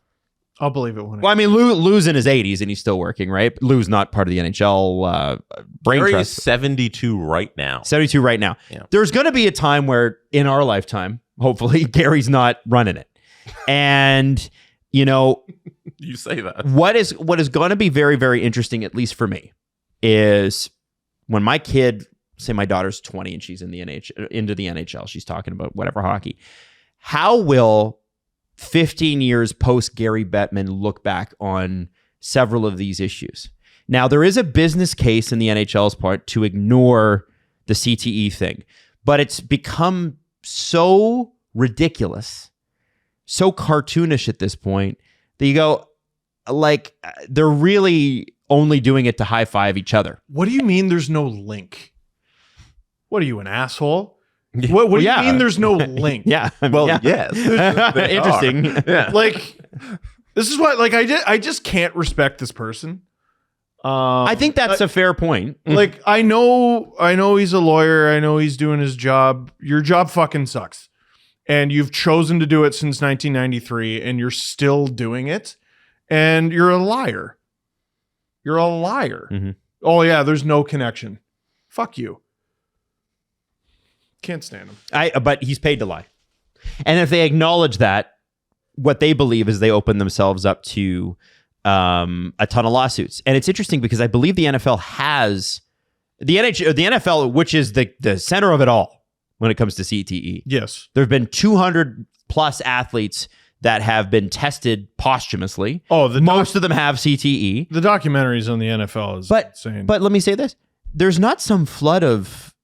[SPEAKER 4] I'll believe it when
[SPEAKER 3] Well, I mean, Lou's in his 80s and he's still working, right? Lou's not part of the NHL brain
[SPEAKER 5] Gary
[SPEAKER 3] trust.
[SPEAKER 5] is 72 right now.
[SPEAKER 3] 72 right now.
[SPEAKER 5] Yeah.
[SPEAKER 3] There's going to be a time where, in our lifetime, hopefully, Gary's not running it. And,
[SPEAKER 5] You say that.
[SPEAKER 3] what is going to be very, very interesting, at least for me, is when my kid... say my daughter's 20 and she's into the NHL. She's talking about whatever hockey. How will 15 years post Gary Bettman look back on several of these issues? Now, there is a business case in the NHL's part to ignore the CTE thing, but it's become so ridiculous, so cartoonish at this point that you go, they're really only doing it to high five each other.
[SPEAKER 4] What do you mean there's no link? What are you, an asshole? What do you mean there's no link?
[SPEAKER 3] Yeah.
[SPEAKER 5] Yes.
[SPEAKER 3] Interesting.
[SPEAKER 5] Yeah.
[SPEAKER 4] This is what, I just can't respect this person.
[SPEAKER 3] I think that's a fair point.
[SPEAKER 4] I know he's a lawyer. I know he's doing his job. Your job fucking sucks. And you've chosen to do it since 1993 and you're still doing it. And you're a liar. You're a liar.
[SPEAKER 3] Mm-hmm.
[SPEAKER 4] Oh yeah, there's no connection. Fuck you. Can't stand him.
[SPEAKER 3] But he's paid to lie. And if they acknowledge that, what they believe is they open themselves up to a ton of lawsuits. And it's interesting because I believe the NFL has the NFL, which is the center of it all when it comes to CTE.
[SPEAKER 4] Yes.
[SPEAKER 3] There have been 200 plus athletes that have been tested posthumously.
[SPEAKER 4] Oh,
[SPEAKER 3] most of them have CTE.
[SPEAKER 4] The documentaries on the NFL is insane.
[SPEAKER 3] But let me say this: there's not some flood of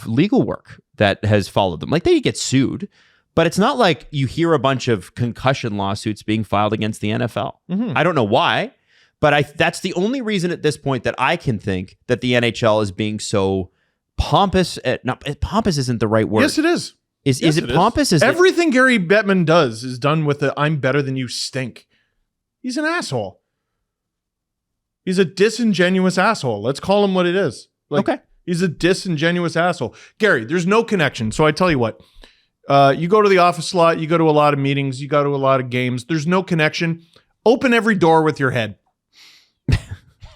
[SPEAKER 3] legal work that has followed them. Like they get sued, but it's not like you hear a bunch of concussion lawsuits being filed against the NFL. Mm-hmm. I don't know why, but that's the only reason at this point that I can think that the NHL is being so pompous. Pompous isn't the right word.
[SPEAKER 4] Yes, it is.
[SPEAKER 3] Is it pompous? Is
[SPEAKER 4] everything Gary Bettman does is done with the "I'm better than you" stink. He's an asshole. He's a disingenuous asshole. Let's call him what it is.
[SPEAKER 3] Okay.
[SPEAKER 4] He's a disingenuous asshole. Gary, there's no connection. So I tell you what, you go to the office a lot, you go to a lot of meetings, you go to a lot of games. There's no connection. Open every door with your head.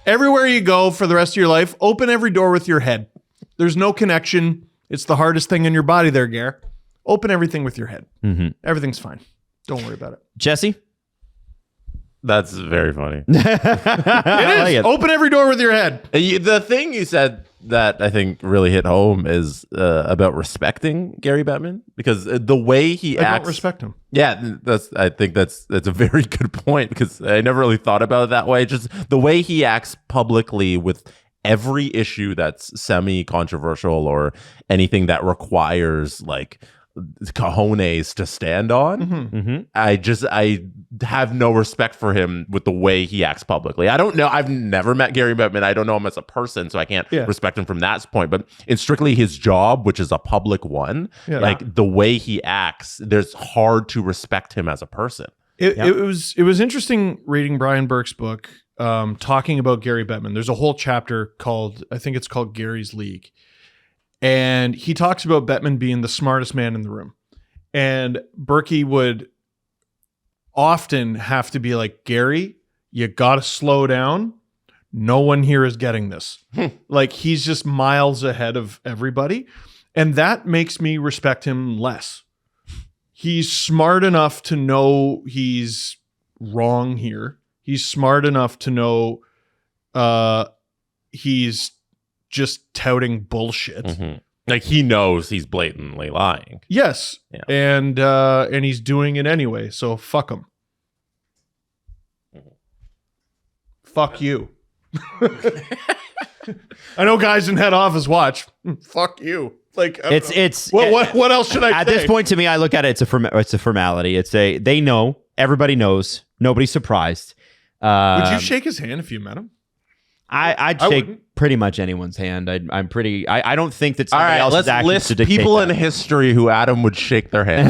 [SPEAKER 4] Everywhere you go for the rest of your life, open every door with your head. There's no connection. It's the hardest thing in your body there, Gare. Open everything with your head. Mm-hmm. Everything's fine. Don't worry about it.
[SPEAKER 3] Jesse?
[SPEAKER 5] That's very funny.
[SPEAKER 4] It is. Open every door with your head.
[SPEAKER 5] The thing you said that I think really hit home is about respecting Gary Bettman, because the way he acts.
[SPEAKER 4] I don't respect him.
[SPEAKER 5] Yeah, I think that's a very good point, because I never really thought about it that way. Just the way he acts publicly with every issue that's semi-controversial or anything that requires like cojones to stand on. Mm-hmm. Mm-hmm. I have no respect for him with the way he acts publicly. I don't know. I've never met Gary Bettman. I don't know him as a person, so I can't respect him from that point. But in strictly his job, which is a public one, like the way he acts, there's hard to respect him as a person.
[SPEAKER 4] It was interesting reading Brian Burke's book, talking about Gary Bettman. There's a whole chapter called, I think it's called Gary's League. And he talks about Bettman being the smartest man in the room. And Berkey would often have to be like, Gary, you got to slow down. No one here is getting this. Like, he's just miles ahead of everybody. And that makes me respect him less. He's smart enough to know he's wrong here. He's smart enough to know he's just touting bullshit. Mm-hmm.
[SPEAKER 5] Like, he knows he's blatantly lying.
[SPEAKER 4] Yes. Yeah. And he's doing it anyway. So fuck him. Mm-hmm. Fuck you. I know guys in head office watch. Fuck you. Like, what else should I say?
[SPEAKER 3] At this point, to me, I look at it. It's a formality. They know. Everybody knows. Nobody's surprised.
[SPEAKER 4] Would you shake his hand if you met him?
[SPEAKER 3] I'd shake pretty much anyone's hand. I don't think that somebody else's actions to dictate
[SPEAKER 5] people
[SPEAKER 3] that.
[SPEAKER 5] in history who Adam would shake their hand.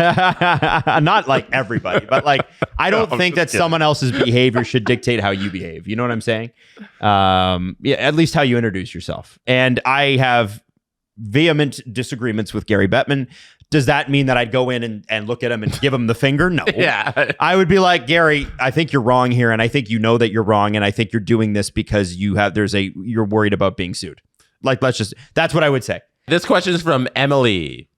[SPEAKER 3] Not like everybody, but like I don't think that someone else's behavior should dictate how you behave. You know what I'm saying? At least how you introduce yourself. And I have vehement disagreements with Gary Bettman. Does that mean that I'd go in and look at him and give him the finger? No.
[SPEAKER 5] Yeah.
[SPEAKER 3] I would be like, Gary, I think you're wrong here, and I think you know that you're wrong, and I think you're doing this because you're worried about being sued. Like, that's what I would say.
[SPEAKER 5] This question is from Emily.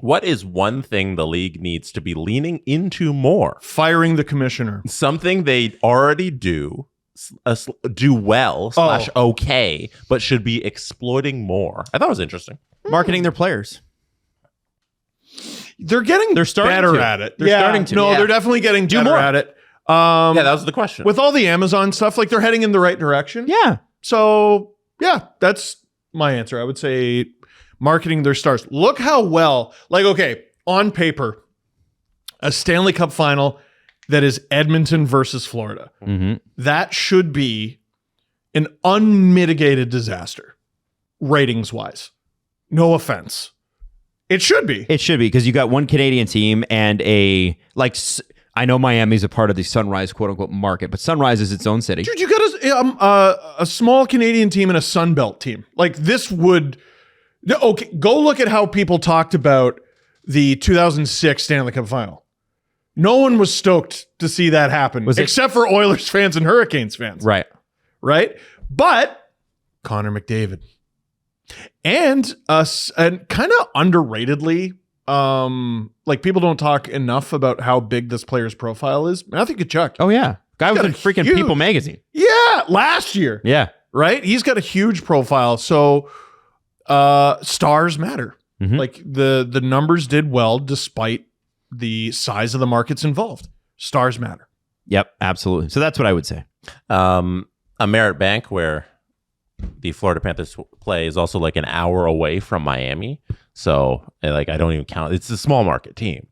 [SPEAKER 5] What is one thing the league needs to be leaning into more?
[SPEAKER 4] Firing the commissioner.
[SPEAKER 5] Something they already do well / okay, but should be exploiting more. I thought it was interesting.
[SPEAKER 3] Marketing their players.
[SPEAKER 4] They're starting better at it. They're starting to. No, they're definitely getting better at it.
[SPEAKER 5] Yeah, that was the question.
[SPEAKER 4] With all the Amazon stuff, like, they're heading in the right direction.
[SPEAKER 3] Yeah.
[SPEAKER 4] So, yeah, that's my answer. I would say marketing their stars. Look how well, like, okay, on paper, a Stanley Cup final that is Edmonton versus Florida. Mm-hmm. That should be an unmitigated disaster, ratings-wise. No offense. It should be.
[SPEAKER 3] It should be, because you got one Canadian team and I know Miami's a part of the Sunrise quote-unquote market, but Sunrise is its own city.
[SPEAKER 4] Dude, you got a small Canadian team and a Sunbelt team. Like, this would... Okay, go look at how people talked about the 2006 Stanley Cup final. No one was stoked to see that happen, except for Oilers fans and Hurricanes fans.
[SPEAKER 3] Right.
[SPEAKER 4] But Connor McDavid, And kind of underratedly, like people don't talk enough about how big this player's profile is. Matthew Tkachuk.
[SPEAKER 3] Oh yeah, guy was in freaking
[SPEAKER 4] huge,
[SPEAKER 3] People magazine.
[SPEAKER 4] Yeah, last year.
[SPEAKER 3] Yeah,
[SPEAKER 4] right. He's got a huge profile. So stars matter.
[SPEAKER 3] Mm-hmm.
[SPEAKER 4] Like the numbers did well despite the size of the markets involved. Stars matter.
[SPEAKER 3] Yep, absolutely. So that's what I would say.
[SPEAKER 5] A Merritt Bank where the Florida Panthers play is also like an hour away from Miami. So like I don't even count. It's a small market team,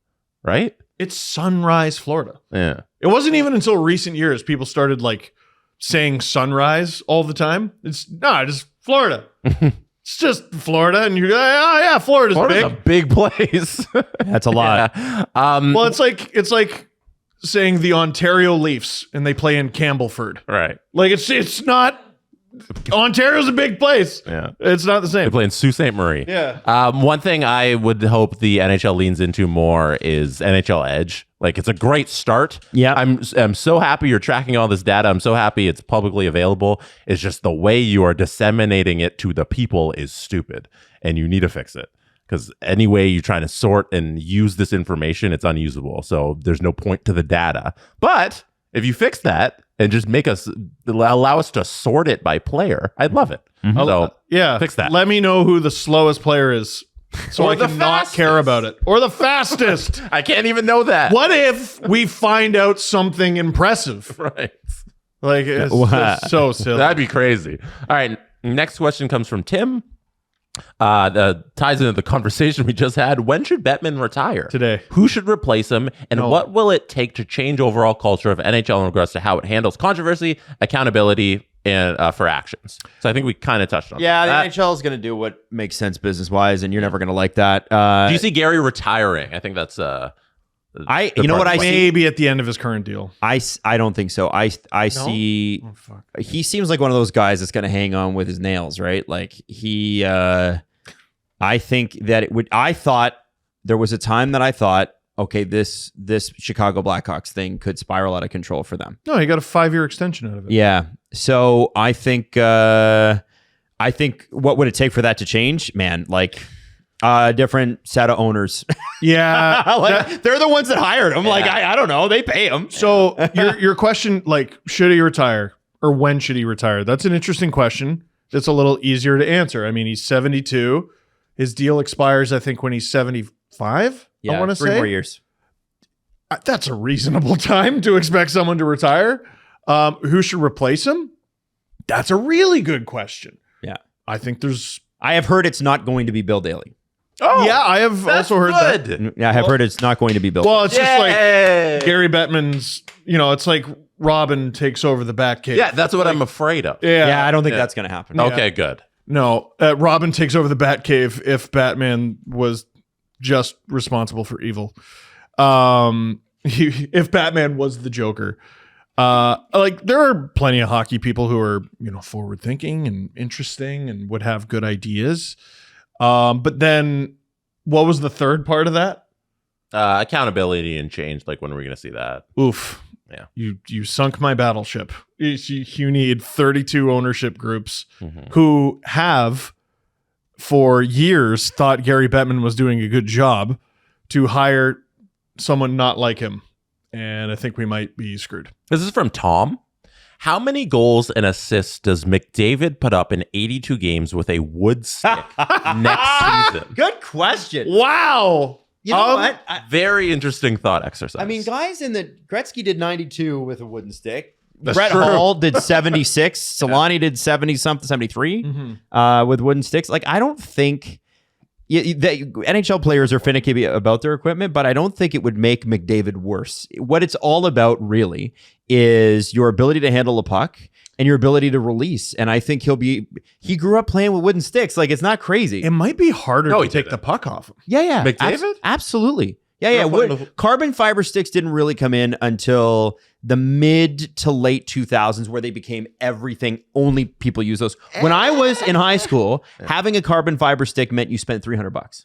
[SPEAKER 5] right?
[SPEAKER 4] It's Sunrise, Florida.
[SPEAKER 5] Yeah.
[SPEAKER 4] It wasn't even until recent years people started like saying Sunrise all the time. It's just Florida. It's just Florida, and you're like, oh yeah, Florida's
[SPEAKER 5] Florida's
[SPEAKER 4] big.
[SPEAKER 5] a big place.
[SPEAKER 3] That's a lot.
[SPEAKER 5] Yeah.
[SPEAKER 4] Well, it's like saying the Ontario Leafs and they play in Campbellford.
[SPEAKER 5] Right.
[SPEAKER 4] Like it's not. Ontario's a big place.
[SPEAKER 5] Yeah.
[SPEAKER 4] It's not the same.
[SPEAKER 5] They play in Sault Ste. Marie.
[SPEAKER 4] Yeah.
[SPEAKER 5] One thing I would hope the NHL leans into more is NHL EDGE. Like it's a great start.
[SPEAKER 3] Yeah.
[SPEAKER 5] I'm so happy you're tracking all this data. I'm so happy it's publicly available. It's just the way you are disseminating it to the people is stupid, and you need to fix it. Because any way you're trying to sort and use this information, it's unusable. So there's no point to the data. But if you fix that and just allow us to sort it by player, I'd love it.
[SPEAKER 3] Mm-hmm.
[SPEAKER 5] So
[SPEAKER 4] yeah.
[SPEAKER 5] fix that.
[SPEAKER 4] Let me know who the slowest player is so
[SPEAKER 5] Or
[SPEAKER 4] I
[SPEAKER 5] the
[SPEAKER 4] can not
[SPEAKER 5] fastest.
[SPEAKER 4] care about it. Or the fastest.
[SPEAKER 5] I can't even know that.
[SPEAKER 4] What if we find out something impressive?
[SPEAKER 5] Right.
[SPEAKER 4] Like, it's
[SPEAKER 3] Wow.
[SPEAKER 4] just so silly.
[SPEAKER 5] That'd be crazy. All right. Next question comes from Tim. That ties into the conversation we just had. When should Bettman retire?
[SPEAKER 4] Today.
[SPEAKER 5] Who should replace him? And what will it take to change overall culture of NHL in regards to how it handles controversy, accountability, and for actions? So I think we kind of touched on
[SPEAKER 3] Yeah,
[SPEAKER 5] that.
[SPEAKER 3] the NHL is going to do what makes sense business-wise, and you're never going to like that.
[SPEAKER 5] Do you see Gary retiring? I think that's
[SPEAKER 3] you know what I see?
[SPEAKER 4] Maybe at the end of his current deal.
[SPEAKER 3] I don't think so. I see.
[SPEAKER 4] Oh, fuck.
[SPEAKER 3] He seems like one of those guys that's going to hang on with his nails, right? Like he. I think that it would. I thought there was a time that I thought, okay, this Chicago Blackhawks thing could spiral out of control for them.
[SPEAKER 4] No, he got a 5-year extension out of it.
[SPEAKER 3] Yeah. So I think what would it take for that to change, man? Like a different set of owners.
[SPEAKER 4] Yeah.
[SPEAKER 3] Like, they're the ones that hired him. Like I don't know. They pay him.
[SPEAKER 4] So your question, like, should he retire or when should he retire? That's an interesting question. It's a little easier to answer. I mean, he's 72. His deal expires, I think, when he's 75.
[SPEAKER 3] Yeah,
[SPEAKER 4] I want to say
[SPEAKER 3] 3 more years.
[SPEAKER 4] That's a reasonable time to expect someone to retire. Who should replace him? That's a really good question.
[SPEAKER 3] Yeah.
[SPEAKER 4] I think there's.
[SPEAKER 3] I have heard it's not going to be Bill Daly.
[SPEAKER 5] Oh,
[SPEAKER 4] yeah, I have also heard that.
[SPEAKER 3] Yeah, I have heard it's not going to be Bill.
[SPEAKER 4] Well, it's just like Gary Bettman's, it's like Robin takes over the Batcave.
[SPEAKER 5] Yeah, that's what I'm afraid of.
[SPEAKER 3] Yeah, I don't think that's going to happen.
[SPEAKER 5] Okay, good.
[SPEAKER 4] No, Robin takes over the Batcave if Batman was just responsible for evil. If Batman was the Joker. Like there are plenty of hockey people who are, forward thinking and interesting and would have good ideas. But then what was the third part of that?
[SPEAKER 5] Accountability and change. Like when are we going to see that?
[SPEAKER 4] Oof.
[SPEAKER 5] Yeah.
[SPEAKER 4] You sunk my battleship. You need 32 ownership groups who have for years thought Gary Bettman was doing a good job to hire someone not like him. And I think we might be screwed.
[SPEAKER 5] This is from Tom. How many goals and assists does McDavid put up in 82 games with a wood stick next season?
[SPEAKER 3] Good question.
[SPEAKER 4] Wow.
[SPEAKER 3] You know what?
[SPEAKER 5] Very interesting thought exercise.
[SPEAKER 3] I mean, guys in the Gretzky did 92 with a wooden stick.
[SPEAKER 4] That's
[SPEAKER 3] Brett
[SPEAKER 4] true.
[SPEAKER 3] Hall did 76. Solani did 70-something, 73 with wooden sticks. Like, I don't think NHL players are finicky about their equipment, but I don't think it would make McDavid worse. What it's all about really is your ability to handle a puck and your ability to release. And I think he grew up playing with wooden sticks. Like, it's not crazy.
[SPEAKER 4] It might be harder
[SPEAKER 5] No,
[SPEAKER 4] to
[SPEAKER 5] he
[SPEAKER 4] take
[SPEAKER 5] didn't.
[SPEAKER 4] the puck off him.
[SPEAKER 3] Yeah.
[SPEAKER 5] McDavid?
[SPEAKER 3] Absolutely. Yeah. Carbon fiber sticks didn't really come in until the mid to late 2000s, where they became everything. Only people use those. When I was in high school, having a carbon fiber stick meant you spent $300.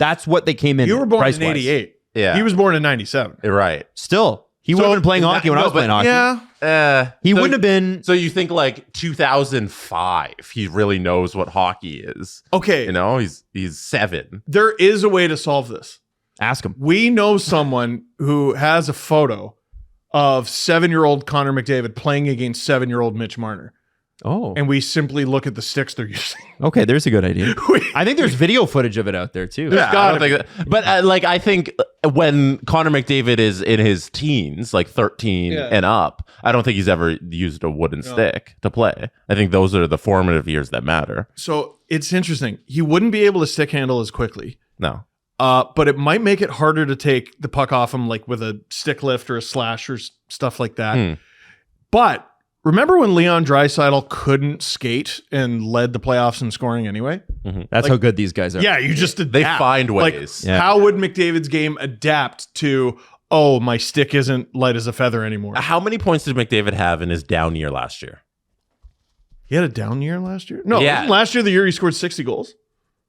[SPEAKER 3] That's what they came in.
[SPEAKER 4] You were born in
[SPEAKER 3] price-wise.
[SPEAKER 4] 88.
[SPEAKER 5] Yeah.
[SPEAKER 4] He was born in 97.
[SPEAKER 5] You're right.
[SPEAKER 3] Still, He would have been playing hockey when I was playing hockey.
[SPEAKER 4] Yeah.
[SPEAKER 3] He wouldn't have been.
[SPEAKER 5] So you think like 2005, he really knows what hockey is.
[SPEAKER 4] Okay.
[SPEAKER 5] You know, he's 7.
[SPEAKER 4] There is a way to solve this.
[SPEAKER 3] Ask him.
[SPEAKER 4] We know someone who has a photo of 7-year-old Connor McDavid playing against 7-year-old Mitch Marner.
[SPEAKER 3] Oh.
[SPEAKER 4] And we simply look at the sticks they're using.
[SPEAKER 3] Okay, there's a good idea. I think there's video footage of it out there too.
[SPEAKER 5] Yeah, I don't think that, but I think when Connor McDavid is in his teens, like 13 and up, I don't think he's ever used a wooden stick to play. I think those are the formative years that matter.
[SPEAKER 4] So it's interesting. He wouldn't be able to stick handle as quickly.
[SPEAKER 5] No.
[SPEAKER 4] But it might make it harder to take the puck off him, like with a stick lift or a slash or stuff like that. But remember when Leon Draisaitl couldn't skate and led the playoffs in scoring anyway?
[SPEAKER 3] That's how good these guys are.
[SPEAKER 4] Yeah, you just adapt.
[SPEAKER 5] They find ways.
[SPEAKER 4] Like, how would McDavid's game adapt to, oh, my stick isn't light as a feather anymore?
[SPEAKER 5] How many points did McDavid have in his down year last year?
[SPEAKER 4] He had a down year last year? No,
[SPEAKER 5] Yeah.
[SPEAKER 4] wasn't last year the year he scored 60 goals?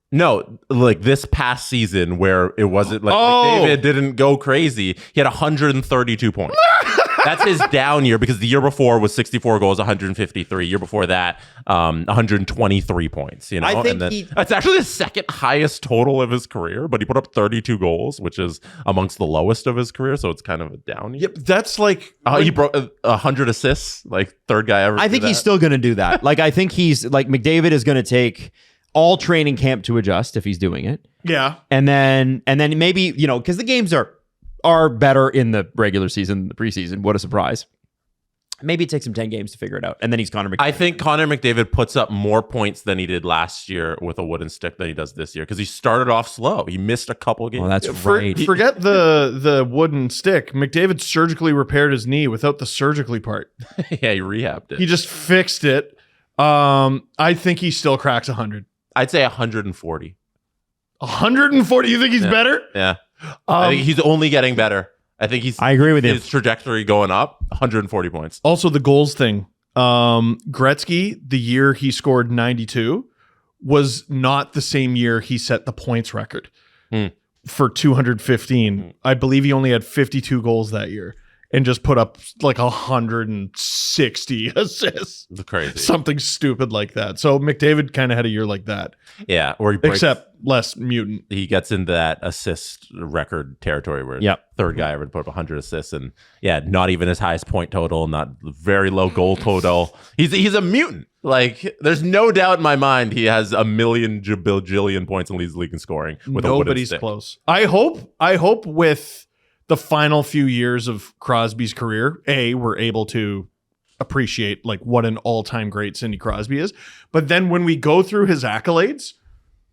[SPEAKER 5] No, like this past season where it wasn't like McDavid didn't go crazy. He had 132 points. That's his down year because the year before was 64 goals, 153. Year before that, 123 points. You know,
[SPEAKER 3] I think
[SPEAKER 5] that's actually the second highest total of his career. But he put up 32 goals, which is amongst the lowest of his career. So it's kind of a down year.
[SPEAKER 4] Yep, that's like
[SPEAKER 5] He broke 100 assists, like third guy ever.
[SPEAKER 3] I think he's still going to do that. Like, I think he's like McDavid is going to take all training camp to adjust if he's doing it.
[SPEAKER 4] Yeah.
[SPEAKER 3] And then maybe, you know, because the games are better in the regular season than the preseason. What a surprise. Maybe it takes him 10 games to figure it out. And then he's Connor McDavid.
[SPEAKER 5] I think Connor McDavid puts up more points than he did last year with a wooden stick than he does this year because he started off slow. He missed a couple games.
[SPEAKER 3] Oh, that's right.
[SPEAKER 4] Forget the wooden stick. McDavid surgically repaired his knee without the surgically part.
[SPEAKER 5] Yeah, he rehabbed it.
[SPEAKER 4] He just fixed it. I think he still cracks 100.
[SPEAKER 5] I'd say 140.
[SPEAKER 4] 140? You think he's better?
[SPEAKER 5] Yeah. I think he's only getting better. I agree with his trajectory going up, 140 points.
[SPEAKER 4] Also, the goals thing. Gretzky, the year he scored 92, was not the same year he set the points record for 215. I believe he only had 52 goals that year and just put up like 160 assists.
[SPEAKER 5] It's crazy.
[SPEAKER 4] Something stupid like that. So McDavid kind of had a year like that.
[SPEAKER 5] Yeah.
[SPEAKER 4] Except less mutant.
[SPEAKER 5] He gets into that assist record territory where third guy ever put up 100 assists and not even his highest point total, not very low goal total. He's a mutant. Like, there's no doubt in my mind he has a million bajillion points and leads the league in scoring with
[SPEAKER 4] Nobody's
[SPEAKER 5] a wooden stick.
[SPEAKER 4] Close. I hope with the final few years of Crosby's career, we're able to appreciate like what an all-time great Sidney Crosby is. But then when we go through his accolades,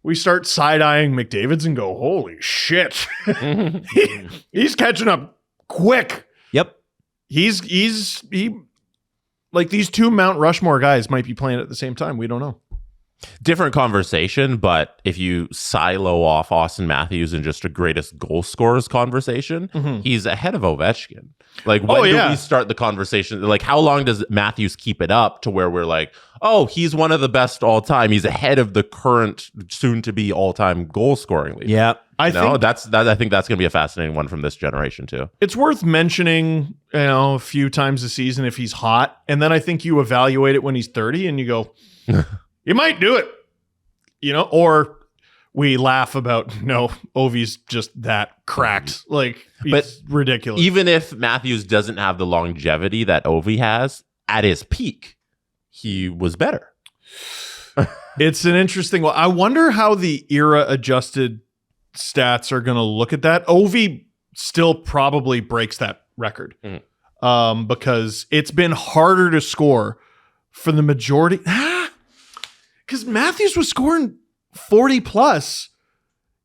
[SPEAKER 4] we start side-eyeing McDavid's and go, holy shit. He's catching up quick.
[SPEAKER 3] Yep.
[SPEAKER 4] He like these two Mount Rushmore guys might be playing at the same time. We don't know.
[SPEAKER 5] Different conversation, but if you silo off Austin Matthews in just a greatest goal scorers conversation, he's ahead of Ovechkin. Like, when do we start the conversation? Like, how long does Matthews keep it up to where we're like, oh, he's one of the best all time. He's ahead of the current soon-to-be all-time goal scoring leader.
[SPEAKER 3] Yeah.
[SPEAKER 5] I think that's going to be a fascinating one from this generation too.
[SPEAKER 4] It's worth mentioning, a few times a season if he's hot, and then I think you evaluate it when he's 30 and you go, you might do it, or we laugh about, no, Ovi's just that cracked. Like, he's ridiculous.
[SPEAKER 5] Even if Matthews doesn't have the longevity that Ovi has, at his peak, he was better.
[SPEAKER 4] It's an interesting one. I wonder how the era adjusted stats are going to look at that. Ovi still probably breaks that record because it's been harder to score for the majority. Because Matthews was scoring 40 plus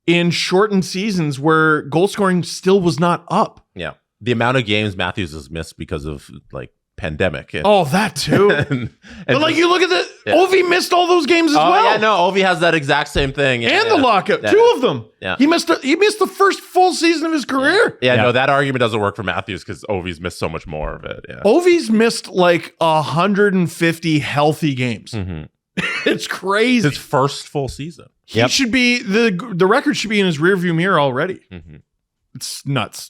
[SPEAKER 4] in shortened seasons where goal scoring still was not up.
[SPEAKER 5] Yeah. The amount of games Matthews has missed because of like pandemic.
[SPEAKER 4] That too. But like, you look at Ovi missed all those games as well.
[SPEAKER 5] Yeah, no, Ovi has that exact same thing.
[SPEAKER 4] And the lockout. Yeah. 2 of them.
[SPEAKER 5] Yeah.
[SPEAKER 4] He missed the first full season of his career.
[SPEAKER 5] Yeah, no, that argument doesn't work for Matthews because Ovi's missed so much more of it. Yeah.
[SPEAKER 4] Ovi's missed like 150 healthy games. It's crazy.
[SPEAKER 5] His first full season.
[SPEAKER 4] He should be the record should be in his rearview mirror already. It's nuts.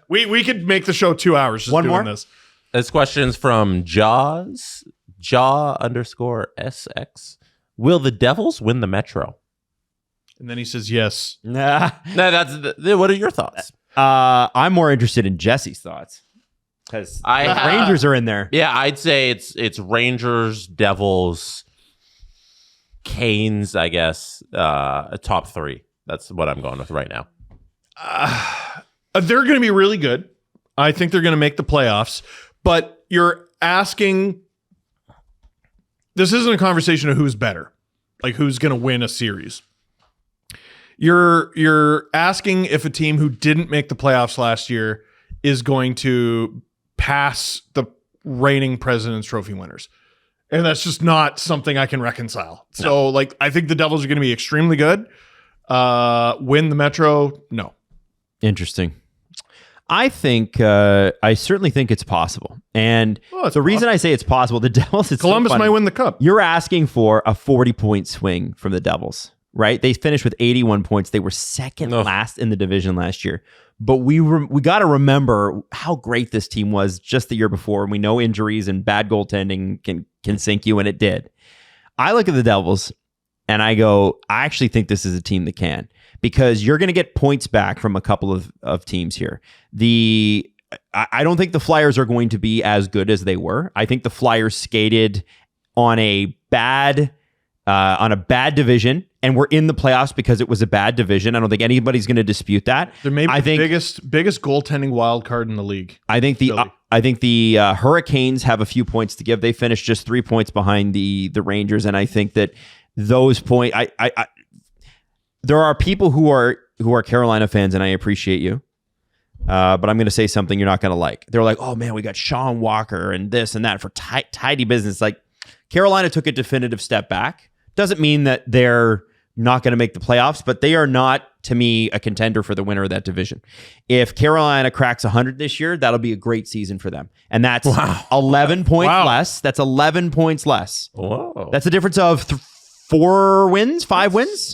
[SPEAKER 4] We could make the show 2 hours just
[SPEAKER 3] One
[SPEAKER 4] doing
[SPEAKER 3] more?
[SPEAKER 4] this.
[SPEAKER 5] This question's from Jaw_SX. Will the Devils win the Metro?
[SPEAKER 4] And then he says yes.
[SPEAKER 3] Nah.
[SPEAKER 5] No, what are your thoughts?
[SPEAKER 3] I'm more interested in Jesse's thoughts because Rangers are in there.
[SPEAKER 5] Yeah, I'd say it's Rangers, Devils, Canes, I guess, a top 3. That's what I'm going with right now.
[SPEAKER 4] They're going to be really good. I think they're going to make the playoffs. But you're asking... This isn't a conversation of who's better. Like, who's going to win a series. You're asking if a team who didn't make the playoffs last year is going to pass the reigning President's Trophy winners. And that's just not something I can reconcile. No. So, like, I think the Devils are going to be extremely good. Win the Metro? No.
[SPEAKER 3] Interesting. I think, I certainly think it's possible. And the reason I say it's possible, the Devils,
[SPEAKER 4] Columbus might win the Cup.
[SPEAKER 3] You're asking for a 40-point swing from the Devils, right? They finished with 81 points. They were second last in the division last year. But we got to remember how great this team was just the year before. And we know injuries and bad goaltending can sink you, and it did. I look at the Devils, and I go, I actually think this is a team that can. Because you're going to get points back from a couple of teams here. I don't think the Flyers are going to be as good as they were. I think the Flyers skated on a bad division and were in the playoffs because it was a bad division. I don't think anybody's going to dispute that.
[SPEAKER 4] They're maybe the biggest goaltending wild card in the league.
[SPEAKER 3] I think the Hurricanes have a few points to give. They finished just 3 points behind the Rangers, and I think that those points. There are people who are Carolina fans, and I appreciate you. But I'm going to say something you're not going to like. They're like, oh man, we got Sean Walker and this and that for tidy business. Like, Carolina took a definitive step back. Doesn't mean that they're not going to make the playoffs, but they are not, to me, a contender for the winner of that division. If Carolina cracks 100 this year, that'll be a great season for them. And that's 11 points less. That's 11 points less.
[SPEAKER 5] Whoa.
[SPEAKER 3] That's a difference of 4 wins, 5 wins.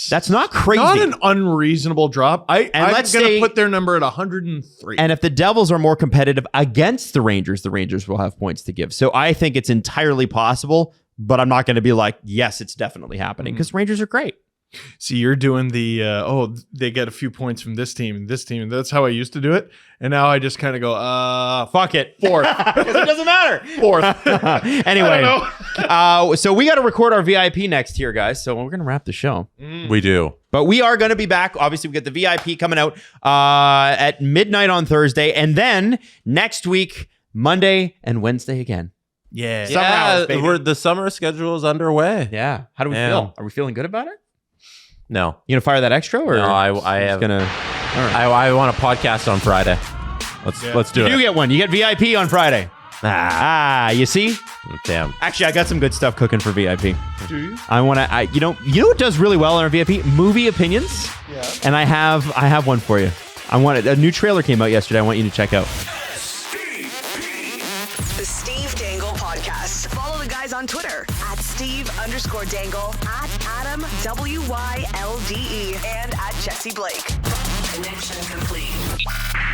[SPEAKER 3] That's not crazy.
[SPEAKER 4] Not an unreasonable drop. I'm going to put their number at 103.
[SPEAKER 3] And if the Devils are more competitive against the Rangers will have points to give. So I think it's entirely possible, but I'm not going to be like, yes, it's definitely happening, because Rangers are great.
[SPEAKER 4] See, you're doing the, they get a few points from this team and this team. And that's how I used to do it. And now I just kind of go, fuck it. 4th.
[SPEAKER 3] Because it doesn't matter.
[SPEAKER 4] 4th.
[SPEAKER 3] Anyway, so we got to record our VIP next here, guys. So we're going to wrap the show.
[SPEAKER 5] We do.
[SPEAKER 3] But we are going to be back. Obviously, we get the VIP coming out at midnight on Thursday. And then next week, Monday and Wednesday again.
[SPEAKER 4] Yeah.
[SPEAKER 3] Summer hours, baby.
[SPEAKER 5] The summer schedule is underway.
[SPEAKER 3] Yeah. How do we feel? Are we feeling good about it?
[SPEAKER 5] No.
[SPEAKER 3] You gonna fire that extra, or
[SPEAKER 5] no? I want a podcast on Friday. Let's do it.
[SPEAKER 3] You get one. You get VIP on Friday. You see?
[SPEAKER 5] Damn.
[SPEAKER 3] Actually, I got some good stuff cooking for VIP.
[SPEAKER 4] Do you?
[SPEAKER 3] I want to. You know what does really well on our VIP? Movie opinions. Yeah. And I have one for you. A new trailer came out yesterday. I want you to check out.
[SPEAKER 1] The Steve Dangle Podcast. Follow the guys on Twitter at Steve_Dangle, at Adam WYLDE, and at Jesse Blake. Connection complete.